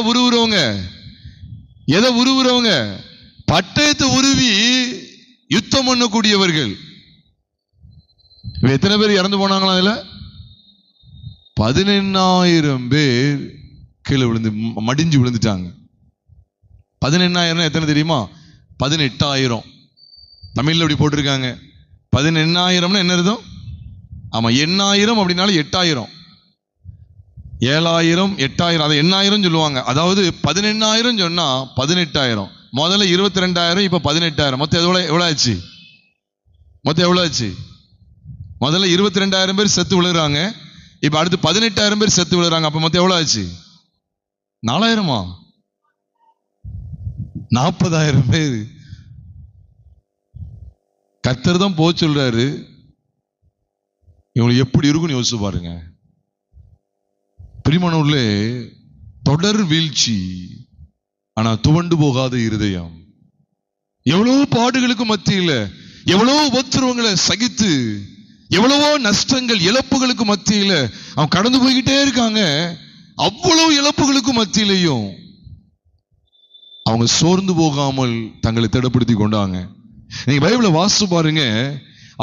உருவுறவங்க? பட்டயத்தை உருவி யுத்தம் பண்ணக்கூடியவர்கள். எத்தனை பேர் இறந்து போனாங்களா? அதுல 18,000 பேர் கீழே மடிஞ்சு விழுந்துட்டாங்க. 18,000 எத்தனை தெரியுமா? 18,000. தமிழ்ல அப்படி போட்டிருக்காங்க. 18,000 என்ன அர்த்தம்? ஆமா, 8,000 அப்படின்னாலும் 8,000, 7,000, 8,000, அதை 8,000 சொல்லுவாங்க. அதாவது 18,000 சொன்னா 18,000, முதல்ல 22,000, இப்ப 18,000, மொத்தம் எவ்வளவு ஆச்சு? மொத்தம் எவ்வளவு ஆச்சு? முதல்ல 22,000 பேர் செத்து விழுறாங்க, இப்ப அடுத்து 18,000 பேர் செத்து விழுறாங்க. அப்ப மொத்தம் எவ்வளவு ஆச்சு? 4,000மா? 40,000 பேர். கர்த்தர் தான் போக சொல்றாரு. இவங்களுக்கு எப்படி இருக்குன்னு யோசிச்சு பாருங்க. பிரியமானவர்களே, தொடர் வீழ்ச்சி, ஆனா துவண்டு போகாத இருதயம். எவ்வளவு பாடுகளுக்கு மத்தியில, எவ்வளவு உபத்திரவங்களை சகித்து, எவ்வளவோ நஷ்டங்கள் இழப்புகளுக்கு மத்தியில அவன் கடந்து போய்கிட்டே இருக்காங்க. அவ்வளவு இழப்புகளுக்கு மத்தியிலையும் அவங்க சோர்ந்து போகாமல் தங்களை திடப்படுத்தி கொண்டாங்க. நீங்க பைபிளை வாசிச்சு பாருங்க.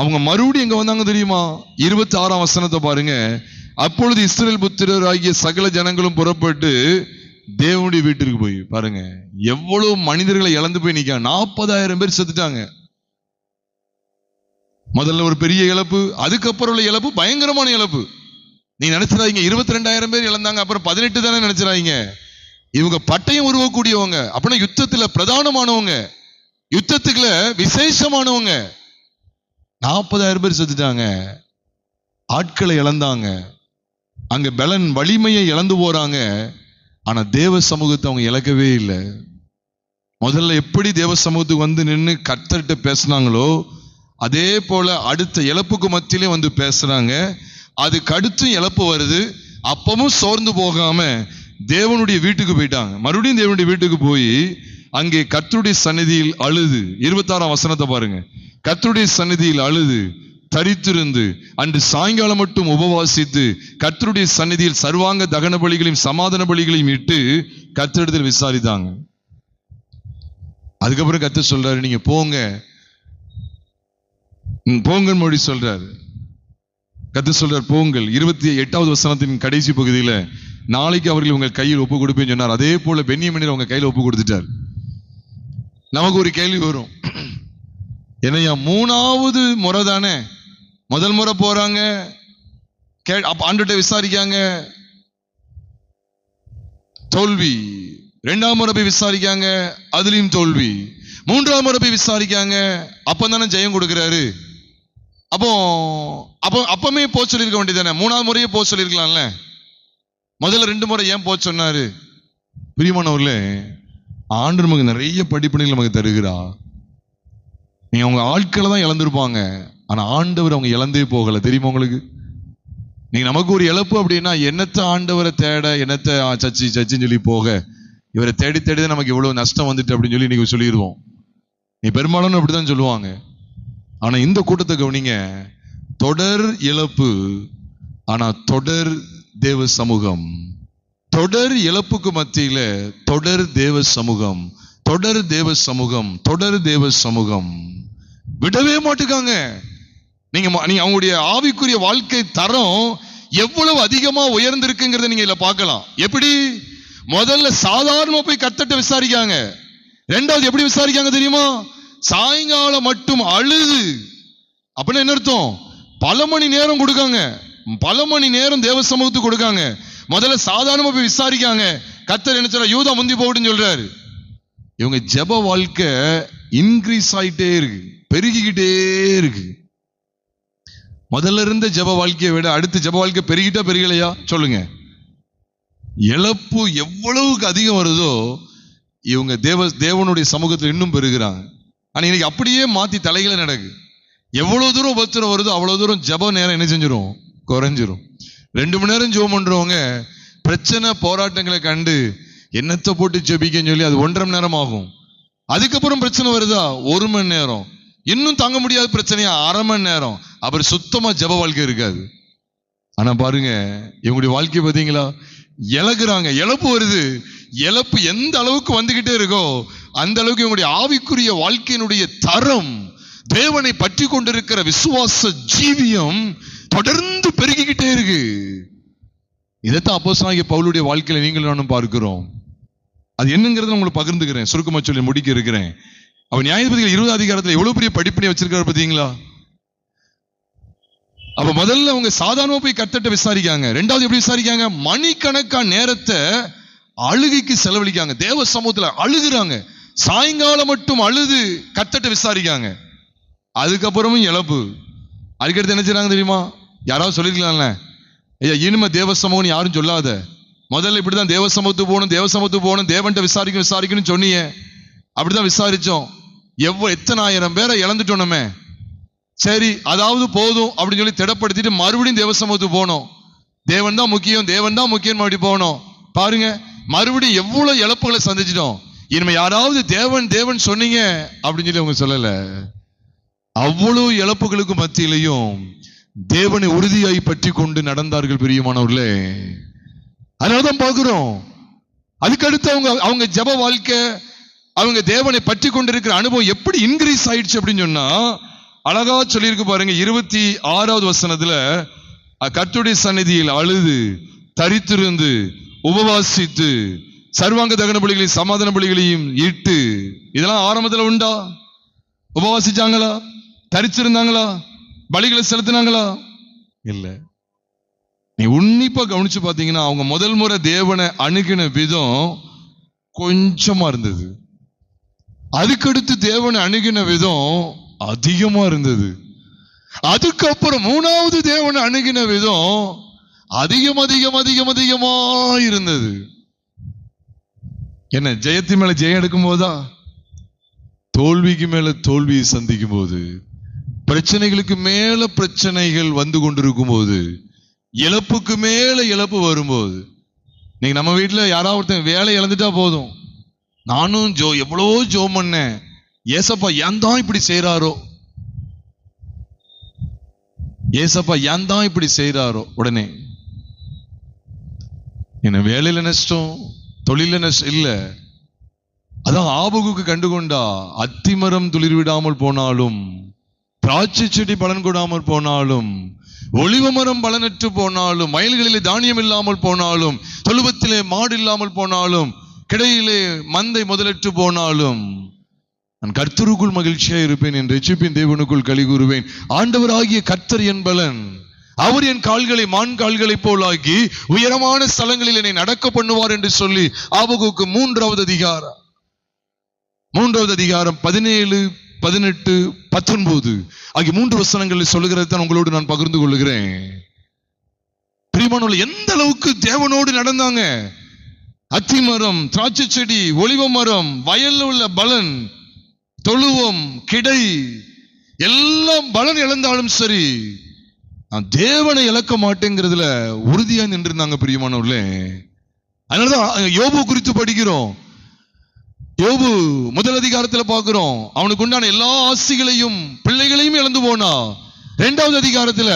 அவங்க மறுபடியும் எங்க வந்தாங்க தெரியுமா? 26ஆம் வசனத்தை பாருங்க. அப்பொழுது இஸ்ரவேல் புத்திரர் ஆகிய சகல ஜனங்களும் புறப்பட்டு தேவனுடைய வீட்டிற்கு போய், பாருங்க எவ்வளவு மனிதர்களை இழந்து போய் நிக்க. 40,000 பேர் செத்துட்டாங்க. முதல்ல ஒரு பெரிய இழப்பு, அதுக்கப்புறம் உள்ள இழப்பு பயங்கரமான இழப்பு. நீங்க நினைச்சிடாதீங்க 22,000 பேர் இழந்தாங்க, அப்புறம் 18 தானே நினைச்சிடாதீங்க. இவங்க பட்டயம் உருவக்கூடியவங்க, அப்படின்னா யுத்தத்துல பிரதானமானவங்க, யுத்தத்துக்குள்ள விசேஷமானவங்க. 40,000 பேர் செத்துட்டாங்க, ஆட்களை இழந்தாங்க, அங்க பலன் வலிமையை இழந்து போறாங்க. ஆனா தேவ சமூகத்தை அவங்க இழக்கவே இல்லை. முதல்ல எப்படி தேவ சமூகத்துக்கு வந்து நின்று கர்த்தர்கிட்ட பேசினாங்களோ அதே போல அடுத்த இழப்புக்கு மத்தியிலே வந்து பேசுறாங்க. அதுக்கு அடுத்து இழப்பு வருது, அப்பவும் சோர்ந்து போகாம தேவனுடைய வீட்டுக்கு போயிட்டாங்க. மறுபடியும் தேவனுடைய வீட்டுக்கு போய் அங்கே கர்த்தருடைய சந்நிதியில் அழுது, 26ஆம் வசனத்தை பாருங்க. கர்த்தருடைய சந்நிதியில் அழுது தரித்திருந்து அன்று சாயங்காலம் மட்டும் உபவாசித்து கர்த்தருடைய சந்நிதியில் சர்வாங்க தகன பலிகளையும் சமாதான பலிகளையும் இட்டு கர்த்தரிடத்தில் விசாரித்தாங்க. அதுக்கப்புறம் கர்த்தர் சொல்றாரு, நீங்க போங்க போங்கன்னு மொழி சொல்றாரு. கர்த்தர் சொல்றார் போங்கள். 28வது வசனத்தின் கடைசி பகுதியில நாளைக்கு அவர்கள் உங்கள் கையில் ஒப்பு கொடுப்பேன்னு சொன்னார். அதே போல பென்யமீனை உங்க கையில் ஒப்பு கொடுத்துட்டார். நமக்கு ஒரு கேள்வி வரும், என்னையா 3வது முறை தானே, முதல் முறை போறாங்க, ஆண்டுகிட்ட விசாரிக்காங்க, தோல்வி. 2ஆம் முறை போய் விசாரிக்காங்க, அதுலயும் தோல்வி. 3ஆம் முறை போய் விசாரிக்காங்க, அப்பதானே ஜெயம் கொடுக்கிறாரு. அப்பமே போக சொல்லியிருக்க வேண்டியதானே, 3ஆவது முறையே போக சொல்லியிருக்கலாம்ல. முதல்ல 2 முறை ஏன் போக சொன்னாரு? பிரியமானவர்களே, ஆண்டு நமக்கு நிறைய படிப்பினைகள் நமக்கு தருகிறா. நீங்க அவங்க ஆட்களை தான் இழந்திருப்பாங்க, ஆனா ஆண்டவர் அவங்க இழந்தே போகல. தெரியுமா உங்களுக்கு? நீங்க நமக்கு ஒரு இழப்பு அப்படின்னா என்னத்தை ஆண்டவரை தேட, என்னத்தை சச்சின்னு சொல்லி போக, இவரை தேடி தேடிதான் நமக்கு இவ்வளவு நஷ்டம் வந்துட்டு அப்படின்னு சொல்லி இன்னைக்கு சொல்லிடுவோம். நீ பெரும்பாலும் அப்படிதான் சொல்லுவாங்க. ஆனா இந்த கூட்டத்தை கவனிங்க, தொடர் இழப்பு, ஆனா தொடர் தேவ சமூகம். தொடர் இழப்புக்கு மத்தியில தொடர் தேவ சமூகம், தொடர் தேவ சமூகம், தொடர் தேவ சமூகம். விடவே மாட்டுக்காங்க. நீங்க அவங்களுடைய ஆவிக்குரிய வாழ்க்கை தரம் எவ்வளவு அதிகமா உயர்ந்திருக்குங்கிறத நீங்க இதுல பார்க்கலாம். எப்படி? முதல்ல சாதாரணமா போய் கர்த்தர்ட்ட விசாரிக்காங்க. 2வது எப்படி விசாரிக்காங்க தெரியுமா? சாயங்காலம் மட்டும் அழுது. அப்படின்னு என்ன அர்த்தம்? பல மணி நேரம் கொடுக்காங்க, பல மணி நேரம் தேவ சமூகத்துக்கு கொடுக்காங்க. முதல்ல சாதாரணமா போய் விசாரிக்காங்க. கர்த்தர் என்ன சொல்ற? யூதா முந்தி போட்டுன்னு சொல்றாரு. இவங்க ஜெப வாழ்க்கை இன்க்ரீஸ் ஆயிட்டே இருக்கு, பெருகிக்கிட்டே இருக்கு. முதல்ல இருந்த ஜெப வாழ்க்கையை விட அடுத்த ஜெப வாழ்க்கை பெருகிட்டா பெருகலையா சொல்லுங்க? இழப்பு எவ்வளவுக்கு அதிகம் வருதோ இவங்க தேவனுடைய சமூகத்தில் இன்னும் பெருகிறாங்க. ஆனா இன்னைக்கு அப்படியே மாத்தி தலைகளை நடக்கு. எவ்வளவு தூரம் உபத்திரம் வருதோ அவ்வளவு தூரம் ஜெப நேரம் என்ன செஞ்சிடும்? குறைஞ்சிரும். 2 மணி நேரம் ஜெபம் பண்றவங்க பிரச்சனை போராட்டங்களை கண்டு என்னத்தை போட்டு ஜெபிக்கன்னு சொல்லி அது 1.5 மணி நேரம் ஆகும். அதுக்கப்புறம் பிரச்சனை வருதா 1 மணி நேரம், இன்னும் தாங்க முடியாத பிரச்சனையா 1/2 மணி நேரம். அப்புறம் சுத்தமா ஜெப வாழ்க்கை இருக்காது. ஆனா பாருங்க இவங்களுடைய வாழ்க்கை பார்த்தீங்களா? இழகுறாங்க, இழப்பு வருது. இழப்பு எந்த அளவுக்கு வந்துகிட்டே இருக்கோ அந்த அளவுக்கு இவங்களுடைய ஆவிக்குரிய வாழ்க்கையினுடைய தரம், தேவனை பற்றி கொண்டிருக்கிற விசுவாச ஜீவியம் தொடர்ந்து பெருகிக்கிட்டே இருக்கு. இதைத்தான் அப்போஸ்தலனாகிய பவுலுடைய வாழ்க்கையில நீங்கள் நானும் பார்க்கிறோம். அது என்னங்கிறத உங்களுக்கு பகிர்ந்துக்கிறேன், சுருக்கமா சொல்லி முடிக்க இருக்கிறேன். அவன் நியாயாதிபதிகள் 20 அதிகாரத்துல எவ்வளவு பெரிய படிப்பினை வச்சிருக்காரு பாத்தீங்களா? அப்ப முதல்ல அவங்க சாதாரணமா போய் கர்த்தர்ட்ட விசாரிக்காங்க. ரெண்டாவது எப்படி விசாரிக்காங்க? மணிக்கணக்கான நேரத்தை அழுகைக்கு செலவழிக்காங்க. தேவ சமூகத்துல அழுகுறாங்க. சாயங்காலம் மட்டும் அழுது கர்த்தர்ட்ட விசாரிக்காங்க. அதுக்கப்புறமும் இழப்பு. அதுக்கடுத்து என்ன செய்றாங்க தெரியுமா? யாராவது சொல்லிருக்கலாம்ல, ஐயா இனிமே தேவ சமூகம் யாரும் சொல்லாத, முதல்ல இப்படிதான் தேவ சமூகத்துக்கு போகணும், தேவ சமூகத்துக்கு போகணும், தேவன்ட்ட விசாரிக்கணும்னு சொன்னீங்க. அப்படிதான் விசாரிச்சோம். எத்தனை ஆயிரம் பேரை இழந்துட்டோமே. சரி அதாவது போதும் அப்படின்னு சொல்லி திடப்படுத்திட்டு மறுபடியும் தேவ சமூகத்துக்கு போனோம். தேவன் தான் முக்கியம், தேவன் தான் முக்கியம் அப்படி போனோம். பாருங்க, மறுபடியும் எவ்வளவு இழப்புகளை சந்திச்சிட்டோம். இனிமே யாராவது தேவன் தேவன் சொன்னீங்க அப்படின்னு சொல்லி அவங்க சொல்லல. அவ்வளவு இழப்புகளுக்கு மத்தியிலையும் தேவனை உறுதியாய் பற்றி கொண்டு நடந்தார்கள் பிரியமானவர்களே. அதனாலதான் பார்க்கிறோம். அதுக்கடுத்து அவங்க ஜெப வாழ்க்கை, அவங்க தேவனை பற்றி கொண்டிருக்கிற அனுபவம் எப்படி இன்க்ரீஸ் ஆயிடுச்சு அப்படின்னு சொன்னா அழகா சொல்லியிருக்கு பாருங்க. 26வது வசனத்துல கர்த்தருடைய சந்நிதியில் அழுது தரித்திருந்து உபவாசித்து சர்வாங்க தகன பலிகளையும் சமாதான பலிகளையும் இட்டு, இதெல்லாம் ஆரம்பத்துல உண்டா? உபவாசிச்சாங்களா? தரிச்சிருந்தாங்களா? பலிகளை செலுத்தினாங்களா? இல்ல. நீ உன்னிப்பா கவனிச்சு பாத்தீங்கன்னா அவங்க முதல் முறை தேவனை அணுகின விதம் கொஞ்சமா இருந்தது. அதுக்கடுத்து தேவனை அணுகின விதம் அதிகமா இருந்தது. அதுக்கப்புறம் மூணாவது தேவனை அணுகின விதம் அதிகம் அதிகம் அதிகம் அதிகமா இருந்தது. என்ன, ஜெயத்து மேல ஜெயம் எடுக்கும் போதா? தோல்விக்கு மேல தோல்வியை சந்திக்கும் போது, பிரச்சனைகளுக்கு மேல பிரச்சனைகள் வந்து கொண்டிருக்கும் போது, இழப்புக்கு மேல இழப்பு வரும்போது, நீங்க நம்ம வீட்டுல யாராவது ஒருத்தன் வேலை இழந்துட்டா போதும், நானும் எவ்வளோ ஜோம் பண்ணேன், ஏசப்பா ஏன் தான் இப்படி செய்யறாரோ, ஏசப்பா ஏன் தான் இப்படி செய்யறாரோ, உடனே என்ன வேலையில நஷ்டம், தொழில நஷ்டம் இல்ல. அதான் ஆபகுக்கு கண்டுகொண்டா, அத்திமரம் துளிர் விடாமல் போனாலும், திராட்சை செடி பலன் கொடாமல் போனாலும், ஒலிவ மரம் பலனற்று போனாலும், வயல்களிலே தானியம் இல்லாமல் போனாலும், தொழுவத்திலே மாடு இல்லாமல் போனாலும், கிடையிலே மந்தை முதலற்று போனாலும், நான் கர்த்தருக்குள் மகிழ்ச்சியா இருப்பேன், என் ரட்சிப்பின் தேவனுக்குள் களி கூறுவேன். ஆண்டவர் ஆகிய கர்த்தர் என் பலன், அவர் என் கால்களை மான் கால்களை போலாக்கி உயரமான ஸ்தலங்களில் என்னை நடக்க பண்ணுவார் என்று சொல்லி ஆபகுக்கு 3வது அதிகாரம் 17, 18, 19 ஆகிய 3 வசனங்களில் சொல்லுகிறது தான் உங்களோடு நான் பகிர்ந்து கொள்ளுகிறேன். பிரியமானவர்களே, எந்த அளவுக்கு தேவனோடு நடந்தாங்க. அத்திமரம், திராட்சை செடி, ஒலிவ மரம், வயல்ல உள்ள பலன், தொழுவம், கிடை எல்லாம் பலன் இழந்தாலும் சரி, நான் தேவனை இழக்க மாட்டேங்கிறதுல உறுதியா நின்றிருந்தாங்க பிரியமானவர்களே. அதனாலதான் யோபு குறித்து படிக்கிறோம். யோபு 1 அதிகாரத்துல பார்க்கிறோம், அவனுக்கு உண்டான எல்லா ஆசைகளையும் பிள்ளைகளையும் இழந்து போனா. 2வது அதிகாரத்துல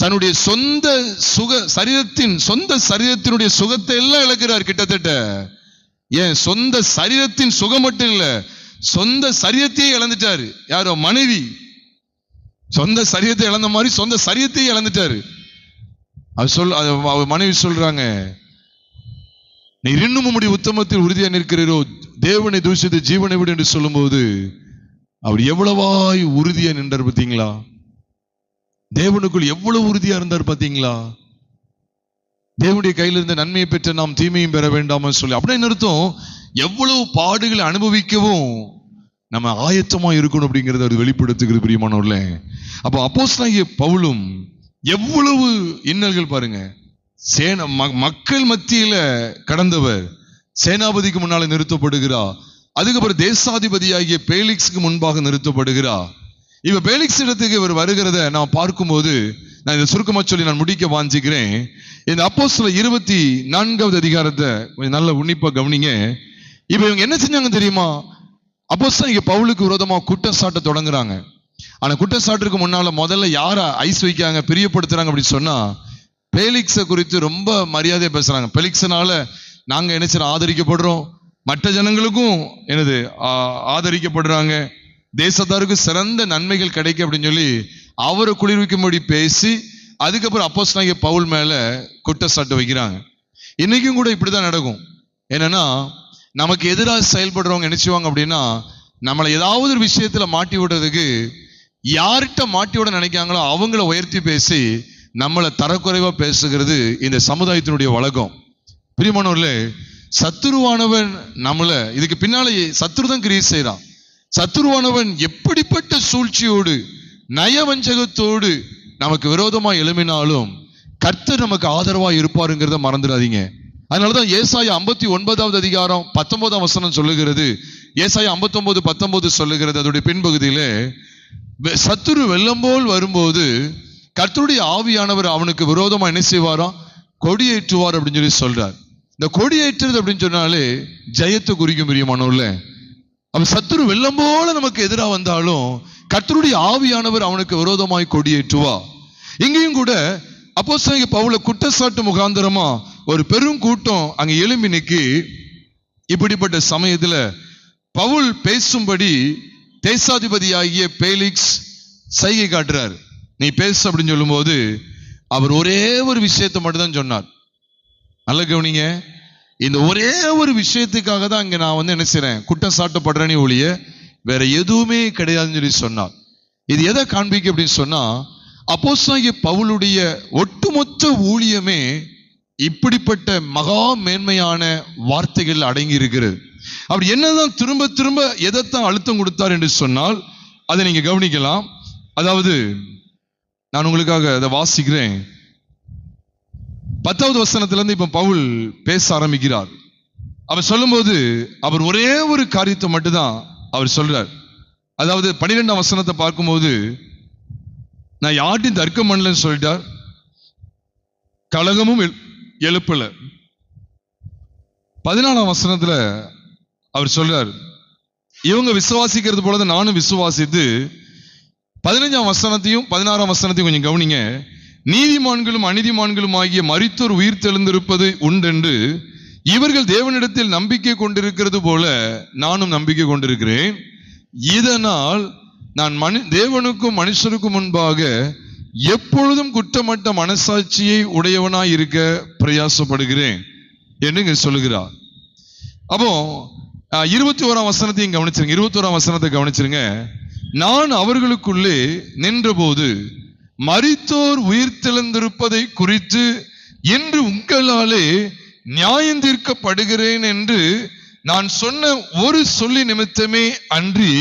தன்னுடைய சொந்த சரீரத்தினுடைய சுகத்தை எல்லாம் இழக்கிறார். கிட்டத்தட்ட ஏன் சொந்த சரீரத்தின் சுகம் மட்டும் இல்ல, சொந்த சரீரத்தையே இழந்துட்டாரு. யாரோ மனைவி சொந்த சரீரத்தை இழந்த மாதிரி சொந்த சரீரத்தையே இழந்துட்டாரு. மனைவி சொல்றாங்க, நீர் இன்னும் உம்முடைய உத்தமத்தில் உறுதியா நிற்கிறீரோ, தேவனை தூஷித்து ஜீவனை விடு என்று சொல்லும் போது அவர் எவ்வளவாய் உறுதியா நின்றார் பார்த்தீங்களா? தேவனுக்குள் எவ்வளவு உறுதியா இருந்தார் பார்த்தீங்களா? தேவனுடைய கையில் இருந்த நன்மையை பெற்ற நாம் தீமையும் பெற வேண்டாம் சொல்லி, அப்படின்னு அர்த்தம் எவ்வளவு பாடுகளை அனுபவிக்கவும் நம்ம ஆயத்தமா இருக்கணும் அப்படிங்கறத அவர் வெளிப்படுத்துகிறது பிரியமானவர்களே. அப்போ அப்போஸ்தலனாகிய பவுலும் எவ்வளவு இன்னல்கள் பாருங்க. மக்கள் மத்தியில கடந்தவர், சேனாபதிக்கு முன்னால நிறுத்தப்படுகிறார். அதுக்கப்புறம் தேசாதிபதியாகிய பேலிக்ஸுக்கு முன்பாக நிறுத்தப்படுகிறார். இப்ப பேலிக்ஸ் இடத்துக்கு இவர் வருகிறத நான் பார்க்கும்போது, நான் இதை சுருக்கமா சொல்லி நான் முடிக்க வாஞ்சிக்கிறேன். இந்த அப்போஸ்தலர் 24வது அதிகாரத்தை கொஞ்சம் நல்ல உன்னிப்பா கவனிங்க. இப்ப இவங்க என்ன செஞ்சாங்க தெரியுமா? அப்போஸ்தலர் பவுலுக்கு விரோதமா குற்றச்சாட்டை தொடங்குறாங்க. ஆனா குற்றச்சாட்டுக்கு முன்னால முதல்ல யார ஐஸ் வைக்காங்க, பிரியப்படுத்துறாங்க அப்படின்னு சொன்னா, பேலிக்ஸை குறித்து ரொம்ப மரியாதையா பேசுறாங்க. பேலிக்ஸ்னால நாங்க என்ன செய்யறோம், ஆதரிக்கப்படுறோம், மற்ற ஜனங்களுக்கும் என்னது ஆதரிக்கப்படுறாங்க, தேசத்தாருக்கு சிறந்த நன்மைகள் கிடைக்கும் அப்படின்னு சொல்லி அவரை குளிர்விக்கும்படி பேசி, அதுக்கப்புறம் அப்போஸ்தலனாகிய பவுல் மேல குற்றச்சாட்டு வைக்கிறாங்க. இன்னைக்கும் கூட இப்படிதான் நடக்கும். என்னன்னா, நமக்கு எதிராக செயல்படுறவங்க நினைச்சுவாங்க அப்படின்னா, நம்மளை ஏதாவது ஒரு விஷயத்துல மாட்டி விடுறதுக்கு யார்கிட்ட மாட்டியோட நினைக்காங்களோ அவங்கள உயர்த்தி பேசி நம்மளை தரக்குறைவா பேசுகிறது இந்த சமுதாயத்தினுடைய வழக்கம். பிரியமானவர்களே, சத்துருவானவன் நம்மள இதுக்கு பின்னாலே சத்துருதான் கிரியை செய்யறான். சத்துருவானவன் எப்படிப்பட்ட சூழ்ச்சியோடு நயவஞ்சகத்தோடு நமக்கு விரோதமா எழும்பினாலும் கர்த்தர் நமக்கு ஆதரவா இருப்பாருங்கிறத மறந்துடாதீங்க. அதனாலதான் ஏசாயா 59வது அதிகாரம் 19ஆம் வசனம் சொல்லுகிறது. ஏசாயா 59:19 சொல்லுகிறது. அதோடைய பின்பகுதியிலே, சத்துரு வெள்ளம் போல் வரும்போது கர்த்தருடைய ஆவியானவர் அவனுக்கு விரோதமா என்ன செய்வாராம்? கொடியேற்றுவார் அப்படின்னு சொல்லி சொல்றார். இந்த கொடியேற்றுறது அப்படின்னு சொன்னாலே ஜெயத்தை குறிக்கும். பிரியமானவர்களே, அவன் சத்துரு வெள்ளம் போல நமக்கு எதிராக வந்தாலும் கர்த்தருடைய ஆவியானவர் அவனுக்கு விரோதமாய் கொடியேற்றுவா. இங்கேயும் கூட அப்போஸ்தலனாகிய பவுல குற்றச்சாட்டு முகாந்தரமா ஒரு பெரும் கூட்டம் அங்க எழும்பி நிக்கி, இப்படிப்பட்ட சமயத்துல பவுல் பேசும்படி தேசாதிபதியாகிய பேலிக்ஸ் சைகை காட்டுறார். நீ பேசு அப்படின்னு சொல்லும் போது அவர் ஒரே ஒரு விஷயத்தை மட்டும் தான் சொன்னார். நல்ல கவனிங்க, இந்த ஒரே ஒரு விஷயத்துக்காக தான் அங்க நான் என்ன செய்றேன், குற்றம் சாட்டப்படுறேனே ஒழிய வேற எதுவுமே கிடையாதுன்னு சொல்லி சொன்னார். இது எதை காண்பிக்க அப்படின்னு சொன்னா, அப்போஸ்தலனாகிய பவுலுடைய ஒட்டுமொத்த ஊழியமே இப்படிப்பட்ட மகா மேன்மையான வார்த்தைகள் அடங்கி இருக்கிறது. அப்படி என்னதான் திரும்ப திரும்ப எதைத்தான் அழுத்தம் கொடுத்தார் என்று சொன்னால் அதை நீங்க கவனிக்கலாம். அதாவது நான் உங்களுக்காக அதை வாசிக்கிறேன். 10வது வசனத்திலிருந்து இப்ப பவுல் பேச ஆரம்பிக்கிறார். அவர் சொல்லும்போது அவர் ஒரே ஒரு காரியத்தை மட்டும்தான் அவர் சொல்றார். அதாவது 12ஆம் வசனத்தை பார்க்கும்போது, நான் யார்ட்டையும் தர்க்கம் பண்ணலன்னு சொல்லிட்டார், கலகமும் எழுப்பல. 14ஆம் வசனத்துல அவர் சொல்றார், இவங்க விசுவாசிக்கிறது போலதான் நானும் விசுவாசித்து. 15ஆம் வசனத்தையும் 16ஆம் வசனத்தையும் கொஞ்சம் கவனிங்க. நீதிமான்களும் அநீதிமான்களும் ஆகிய மரித்தோர் உயிர் தெழுந்திருப்பது உண்டென்று இவர்கள் தேவனிடத்தில் நம்பிக்கை கொண்டிருக்கிறது போல நானும் நம்பிக்கை கொண்டிருக்கிறேன். இதனால் நான் தேவனுக்கும் மனுஷருக்கும் முன்பாக எப்பொழுதும் குற்றமற்ற மனசாட்சியை உடையவனாய் இருக்க பிரயாசப்படுகிறேன் என்று இங்க சொல்லுகிறார். அப்போ 21ஆம் வசனத்தையும் கவனிச்சிருங்க. 21ஆம் வசனத்தை கவனிச்சிருங்க. நான் அவர்களுக்குள்ளே நின்றபோது மரித்தோர் உயிர் தெழுந்திருப்பதை குறித்து இன்று உங்களாலே நியாயம் தீர்க்கப்படுகிறேன் என்று நான் சொன்ன ஒரு சொல்லி நிமித்தமே அன்றி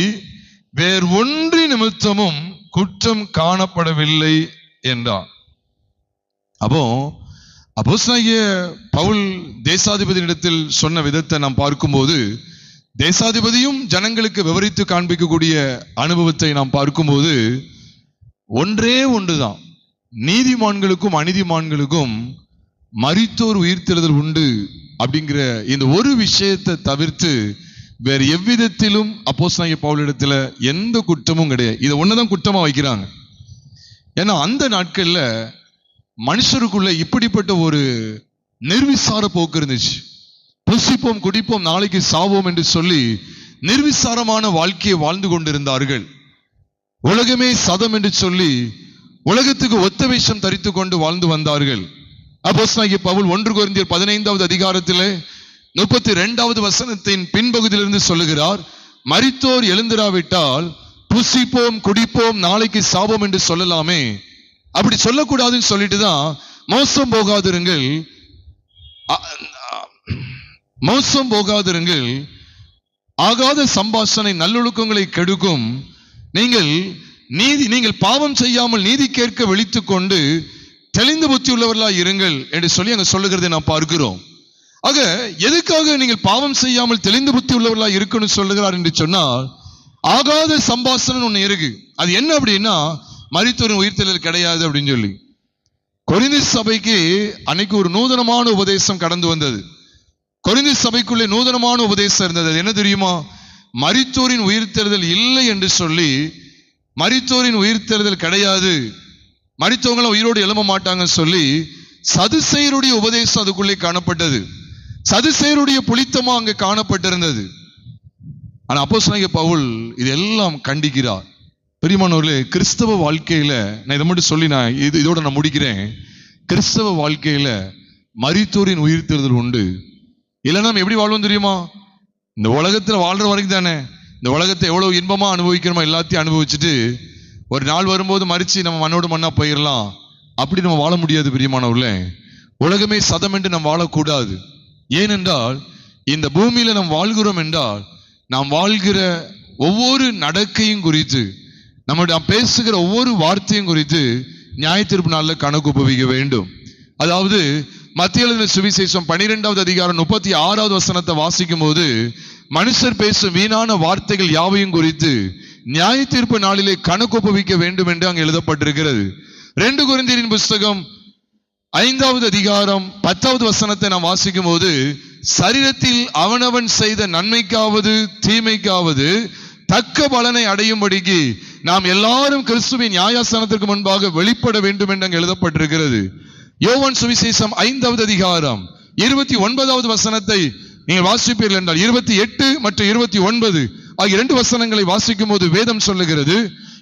வேறு ஒன்றி நிமித்தமும் குற்றம் காணப்படவில்லை என்றான். அப்போ அப்போஸ்தலனாகிய பவுல் தேசாதிபதியிடத்தில் சொன்ன விதத்தை நாம் பார்க்கும்போது, தேசாதிபதியும் ஜனங்களுக்கு விவரித்து காண்பிக்கக்கூடிய அனுபவத்தை நாம் பார்க்கும்போது ஒன்றே ஒன்றுதான், நீதிமான்களுக்கும் அநீதிமான்களுக்கும் மரித்தோர் உயிர்த்தெழுதல் உண்டு அப்படிங்கிற இந்த ஒரு விஷயத்தை தவிர்த்து வேற எவ்விதத்திலும் அப்போஸ்தலனாகிய பவுலிடத்துல எந்த குற்றமும் கிடையாது. இதை ஒண்ணுதான் குற்றமா வைக்கிறாங்க. ஏன்னா அந்த நாட்கள்ல மனுஷருக்குள்ள இப்படிப்பட்ட ஒரு நிர்விசார போக்கு இருந்துச்சு. புசிப்போம் குடிப்போம் நாளைக்கு சாவோம் என்று சொல்லி நிர்விசாரமான வாழ்க்கையை வாழ்ந்து கொண்டிருந்தார்கள். உலகமே சதம் என்று சொல்லி உலகத்துக்கு ஒத்த வேஷம் தரித்து கொண்டு வாழ்ந்து வந்தார்கள். அப்போஸ்தலனாகிய பவுல் 1 கொரிந்தியர் 15வது அதிகாரத்திலே 32வது வசனத்தின் பின்பகுதியிலிருந்து சொல்லுகிறார், மரித்தோர் எழுந்திராவிட்டால் புசிப்போம் குடிப்போம் நாளைக்கு சாவோம் என்று சொல்லலாமே, அப்படி சொல்லக்கூடாதுன்னு சொல்லிட்டு தான் மோசம் போகாதிருங்கள், ஆகாத சம்பாஷணை நல்லொழுக்கங்களை கெடுக்கும், நீங்கள் பாவம் செய்யாமல் நீதி கேட்க விழித்துக் கொண்டு தெளிந்த புத்தி உள்ளவர்களாய் இருங்கள் என்று சொல்லி அங்க சொல்லுகிறதை நாம் பார்க்கிறோம். ஆக எதுக்காக நீங்கள் பாவம் செய்யாமல் தெளிந்த புத்தி உள்ளவர்களாய் இருக்கணும் சொல்லுகிறார் என்று சொன்னால், ஆகாத சம்பாஷணை ஒண்ணு இருக்கு. அது என்ன அப்படின்னா, மரித்தோரின் உயிர்த்தெழுதல் கிடையாது அப்படின்னு சொல்லி கொரிந்தி சபைக்கு அன்னைக்கு ஒரு நூதனமான உபதேசம் கடந்து வந்தது. கொரிந்தி சபைக்குள்ளே நூதனமான உபதேசம் இருந்தது. அது என்ன தெரியுமா? மரித்தோரின் உயிர்த்தெழுதல் இல்லை என்று சொல்லி, மரித்தோரின் உயிர்த்தெழுதல் கிடையாது, மரித்தவங்களை உயிரோடு எழும்ப மாட்டாங்கன்னு சொல்லி சதுசேயருடைய உபதேசம் அதுக்குள்ளே காணப்பட்டது. சதுசேயருடைய புளித்தமா அங்க காணப்பட்டிருந்தது. ஆனா அப்போஸ்தலனாகிய பவுல் இதெல்லாம் கண்டிக்கிறார். பிரியமானவர்களே, கிறிஸ்தவ வாழ்க்கையில நான் இதை மட்டும் சொல்லி இதோட நான் முடிக்கிறேன். கிறிஸ்தவ வாழ்க்கையில மரித்தோரின் உயிர்த்தெழுதல் உண்டு. இல்லைன்னா நம்ம எப்படி வாழ்வோம் தெரியுமா? இந்த உலகத்துல வாழ்ற வரைக்கும் தானே, இந்த உலகத்தை எவ்வளவு இன்பமா அனுபவிக்கிறோமோ எல்லாத்தையும் அனுபவிச்சுட்டு ஒரு நாள் வரும்போது மரிச்சு நம்ம மண்ணோடு மண்ணா போயிடலாம், அப்படி நம்ம வாழ முடியாது பிரியமானவர்களே. உலகமே சதம் என்று நாம் வாழக்கூடாது. ஏனென்றால் இந்த பூமியில நாம் வாழ்கிறோம் என்றால் நாம் வாழ்கிற ஒவ்வொரு நடக்கையும் குறித்து, நம்முடைய பேசுகிற ஒவ்வொரு வார்த்தையும் குறித்து நியாயத்தீர்ப்பு நாளில் கணக்கு ஒப்புவிக்க வேண்டும். அதாவது மத்திய எழுதின சுவிசேஷம் 12வது அதிகாரம் 36வது வசனத்தை வாசிக்கும் போது, மனுஷர் பேசும் வீணான வார்த்தைகள் யாவையும் குறித்து நியாயத்தீர்ப்பு நாளிலே கணக்கு ஒப்புவிக்க வேண்டும் என்று அங்கு எழுதப்பட்டிருக்கிறது. 2 கொரிந்தியரின் புஸ்தகம் 5வது அதிகாரம் 10வது வசனத்தை நாம் வாசிக்கும் போது, சரீரத்தில் அவனவன் செய்த நன்மைக்காவது தீமைக்காவது தக்க பலனை அடையும்படிக்கு நாம் எல்லாரும் கிறிஸ்துவின் நியாயாசனத்திற்கு முன்பாக வெளிப்பட வேண்டும் என்று அங்கு எழுதப்பட்டிருக்கிறது. யோவான் சுவிசேஷம் 5வது அதிகாரம் 29வது வசனத்தை நீங்கள் வாசிப்பீர்கள் என்றால் 28 மற்றும் 29 ஆகிய 2 வசனங்களை வாசிக்கும் போது வேதம் சொல்லுகிறது,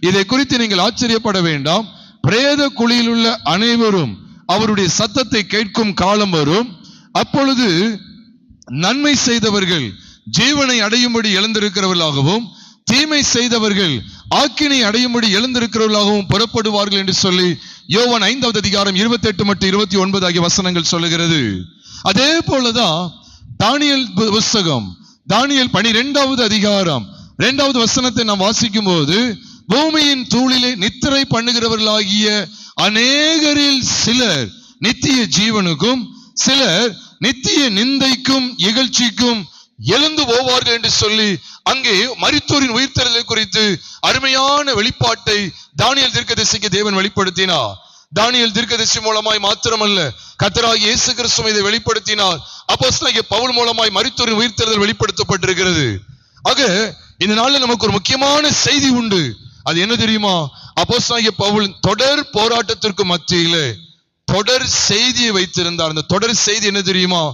இதை குறித்து நீங்கள் ஆச்சரியப்பட வேண்டாம், பிரேத குழியில் உள்ள அனைவரும் அவருடைய சத்தத்தை கேட்கும் காலம் வரும், அப்பொழுது நன்மை செய்தவர்கள் ஜீவனை அடையும்படி எழுந்திருக்கிறவர்களாகவும் தீமை செய்தவர்கள் ஆக்கினை அடையும்படி எழுந்திருக்கிறவர்களாகவும் புறப்படுவார்கள் என்று சொல்லி யோவான் 5வது அதிகாரம் 28 மற்றும் 29 ஆகிய வசனங்கள் சொல்லுகிறது. அதே போலதான் தானியேல் புஸ்தகம், தானியேல் 12வது அதிகாரம் 2வது வசனத்தை நாம் வாசிக்கும் போது, பூமியின் தூளிலே நித்திரை பண்ணுகிறவர்களாகிய அநேகரில் சிலர் நித்திய ஜீவனுக்கும் சிலர் நித்திய நிந்தைக்கும் இகழ்ச்சிக்கும் எழுந்து போவார்கள் என்று சொல்லி அங்கே மரித்தோரின் உயிர்த்தெழுதலை குறித்து அருமையான வெளிப்பாட்டை தானியேல் தீர்க்கதரிசிக்கு தேவன் வெளிப்படுத்தினார். தானியேல் தீர்க்கதரிசி மூலமாய் மாத்திரமல்ல, கர்த்தராகிய இயேசு கிறிஸ்து இதை வெளிப்படுத்தினார். அப்போஸ்தலனாகிய பவுல் மூலமாய் மரித்தோரின் உயிர்த்தெழுதல் வெளிப்படுத்தப்பட்டிருக்கிறது. ஆக இந்த நாளில் நமக்கு ஒரு முக்கியமான செய்தி உண்டு. அது என்ன தெரியுமா? அப்போஸ்தலனாகிய பவுல் தொடர் போராட்டத்திற்கு மத்தியிலே தொடர் செய்தியை வைத்திருந்தார். அந்த தொடர் செய்தி என்ன தெரியுமா?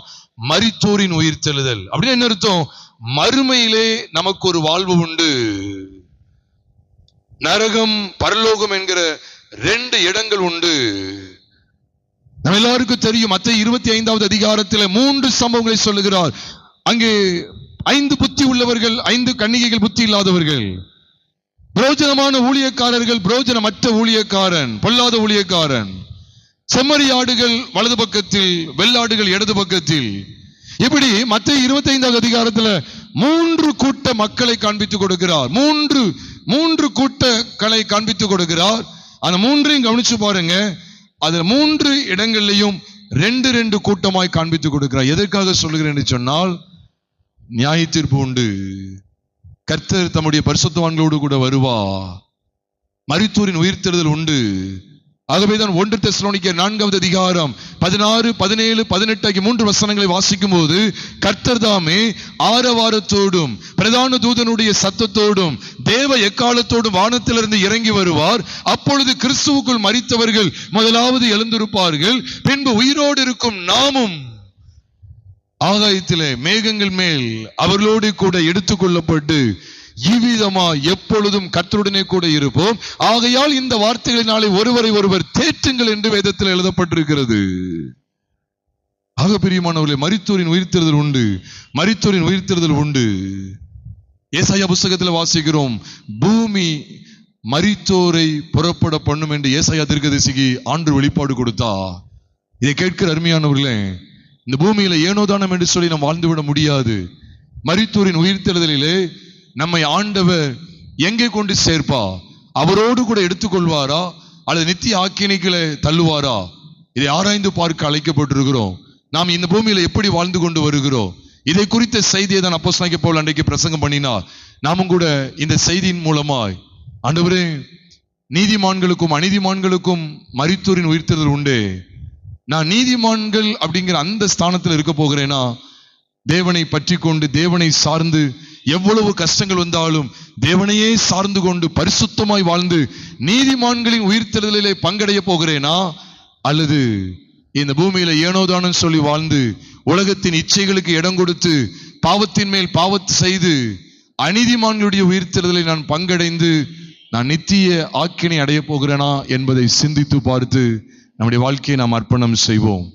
மரித்தோரின் உயிர்த்தெழுதல். அப்படின்னு என்ன அர்த்தம்? மறுமையிலே நமக்கு ஒரு வாழ்வு உண்டு. நரகம் பரலோகம் என்கிற 2 இடங்கள் உண்டு. நம்ம எல்லாருக்கும் தெரியும், மத்தேயு 25வது அதிகாரத்தில் 3 சம்பவங்களை சொல்லுகிறார். அங்கே 5 புத்தி உள்ளவர்கள், 5 கன்னிகைகள் புத்தி இல்லாதவர்கள், பிரயோஜனமான ஊழியக்காரர்கள், பிரயோஜனமற்ற ஊழியக்காரன், பொல்லாத ஊழியக்காரன், செம்மறியாடுகள் வலது பக்கத்தில், வெள்ளாடுகள் இடது பக்கத்தில். இப்படி மத்தேயு 25வது அதிகாரத்துல 3 கூட்ட மக்களை காண்பித்துக் கொடுக்கிறார். மூன்று கூட்டங்களை காண்பித்துக் கொடுக்கிறார். அந்த 3ஐயும் கவனிச்சு பாருங்க. அதுல 3 இடங்கள்லையும் 2 கூட்டமாய் காண்பித்துக் கொடுக்கிறார். எதற்காக சொல்லுகிறேன் என்று சொன்னால், நியாய தீர்ப்பு உண்டு. கர்த்தர் தம்முடைய பரிசுத்தவான்களோடு கூட வருவார். மரித்தோரின் உயிர்த்தெழுதல் உண்டு. ஆகவேதான் 1 தெசலோனிக்கேயர் 4வது அதிகாரம் 16, 17, 18 ஆகிய 3 வசனங்களை வாசிக்கும் போது, கர்த்தர் தாமே ஆரவாரத்தோடும் பிரதான தூதனுடைய சத்தத்தோடும் தேவ எக்காலத்தோடும் வானத்திலிருந்து இறங்கி வருவார். அப்பொழுது கிறிஸ்துவுக்குள் மரித்தவர்கள் முதலாவது எழுந்திருப்பார்கள். பின்பு உயிரோடு இருக்கும் நாமும் ஆகாயத்திலே மேகங்கள் மேல் அவர்களோடு கூட எடுத்துக் கொள்ளப்பட்டு இவ்விதமா எப்பொழுதும் கர்த்தருடனே கூட இருப்போம். ஆகையால் இந்த வார்த்தைகளினாலே ஒருவரை ஒருவர் தேற்றுங்கள் என்று வேதத்தில் எழுதப்பட்டிருக்கிறது. ஆக பிரியமானவர்களே, மரித்தோரின் உயிர்த்தெழுதல் உண்டு. மரித்தோரின் உயிர்த்தெழுதல் உண்டு. ஏசாயா புஸ்தகத்தில் வாசிக்கிறோம், பூமி மரித்தோரை புறப்பட பண்ணும் என்று ஏசாயா தீர்க்கதரிசிக்கு ஆண்டு வெளிப்பாடு கொடுத்தா. இதை கேட்கிற அருமையானவர்களே, இந்த பூமியில ஏனோதானம் என்று சொல்லி நாம் வாழ்ந்துவிட முடியாது. மரித்தோரின் உயிர்த்தெழுதலிலே நம்மை ஆண்டவர் எங்கே கொண்டு சேர்ப்பா? அவரோடு கூட எடுத்துக்கொள்வாரா அல்லது நித்திய ஆக்கினைகளை தள்ளுவாரா? இதை ஆராய்ந்து பார்க்க அழைக்கப்பட்டிருக்கிறோம். நாம் இந்த பூமியில எப்படி வாழ்ந்து கொண்டு வருகிறோம்? இதை குறித்த செய்தியை தான் அப்போஸ்தலனாகிய பவுல் அன்றைக்கு பிரசங்கம் பண்ணினார். நாமும் கூட இந்த செய்தியின் மூலமாய், ஆண்டவரே, நீதிமான்களுக்கும் அநீதிமான்களுக்கும் மரித்தோரின் உயிர்த்தெழுதல் உண்டே, நான் நீதிமான்கள் அப்படிங்கிற அந்த ஸ்தானத்தில் இருக்க போகிறேனா? தேவனை பற்றி கொண்டு தேவனை சார்ந்து எவ்வளவு கஷ்டங்கள் வந்தாலும் தேவனையே சார்ந்து கொண்டு பரிசுத்தமாய் வாழ்ந்து நீதிமான்களின் உயிர்த்தெழுதலிலே பங்கடைய போகிறேனா? அல்லது இந்த பூமியில ஏனோதானம் சொல்லி வாழ்ந்து உலகத்தின் இச்சைகளுக்கு இடம் கொடுத்து பாவத்தின் மேல் பாவத்தை செய்து அநீதிமான்களுடைய உயிர்த்தெழுதலை நான் பங்கடைந்து நான் நித்திய ஆக்கினை அடைய போகிறேனா என்பதை சிந்தித்து பார்த்து நம்முடைய வாழ்க்கையை நாம் அர்ப்பணம் செய்வோம்.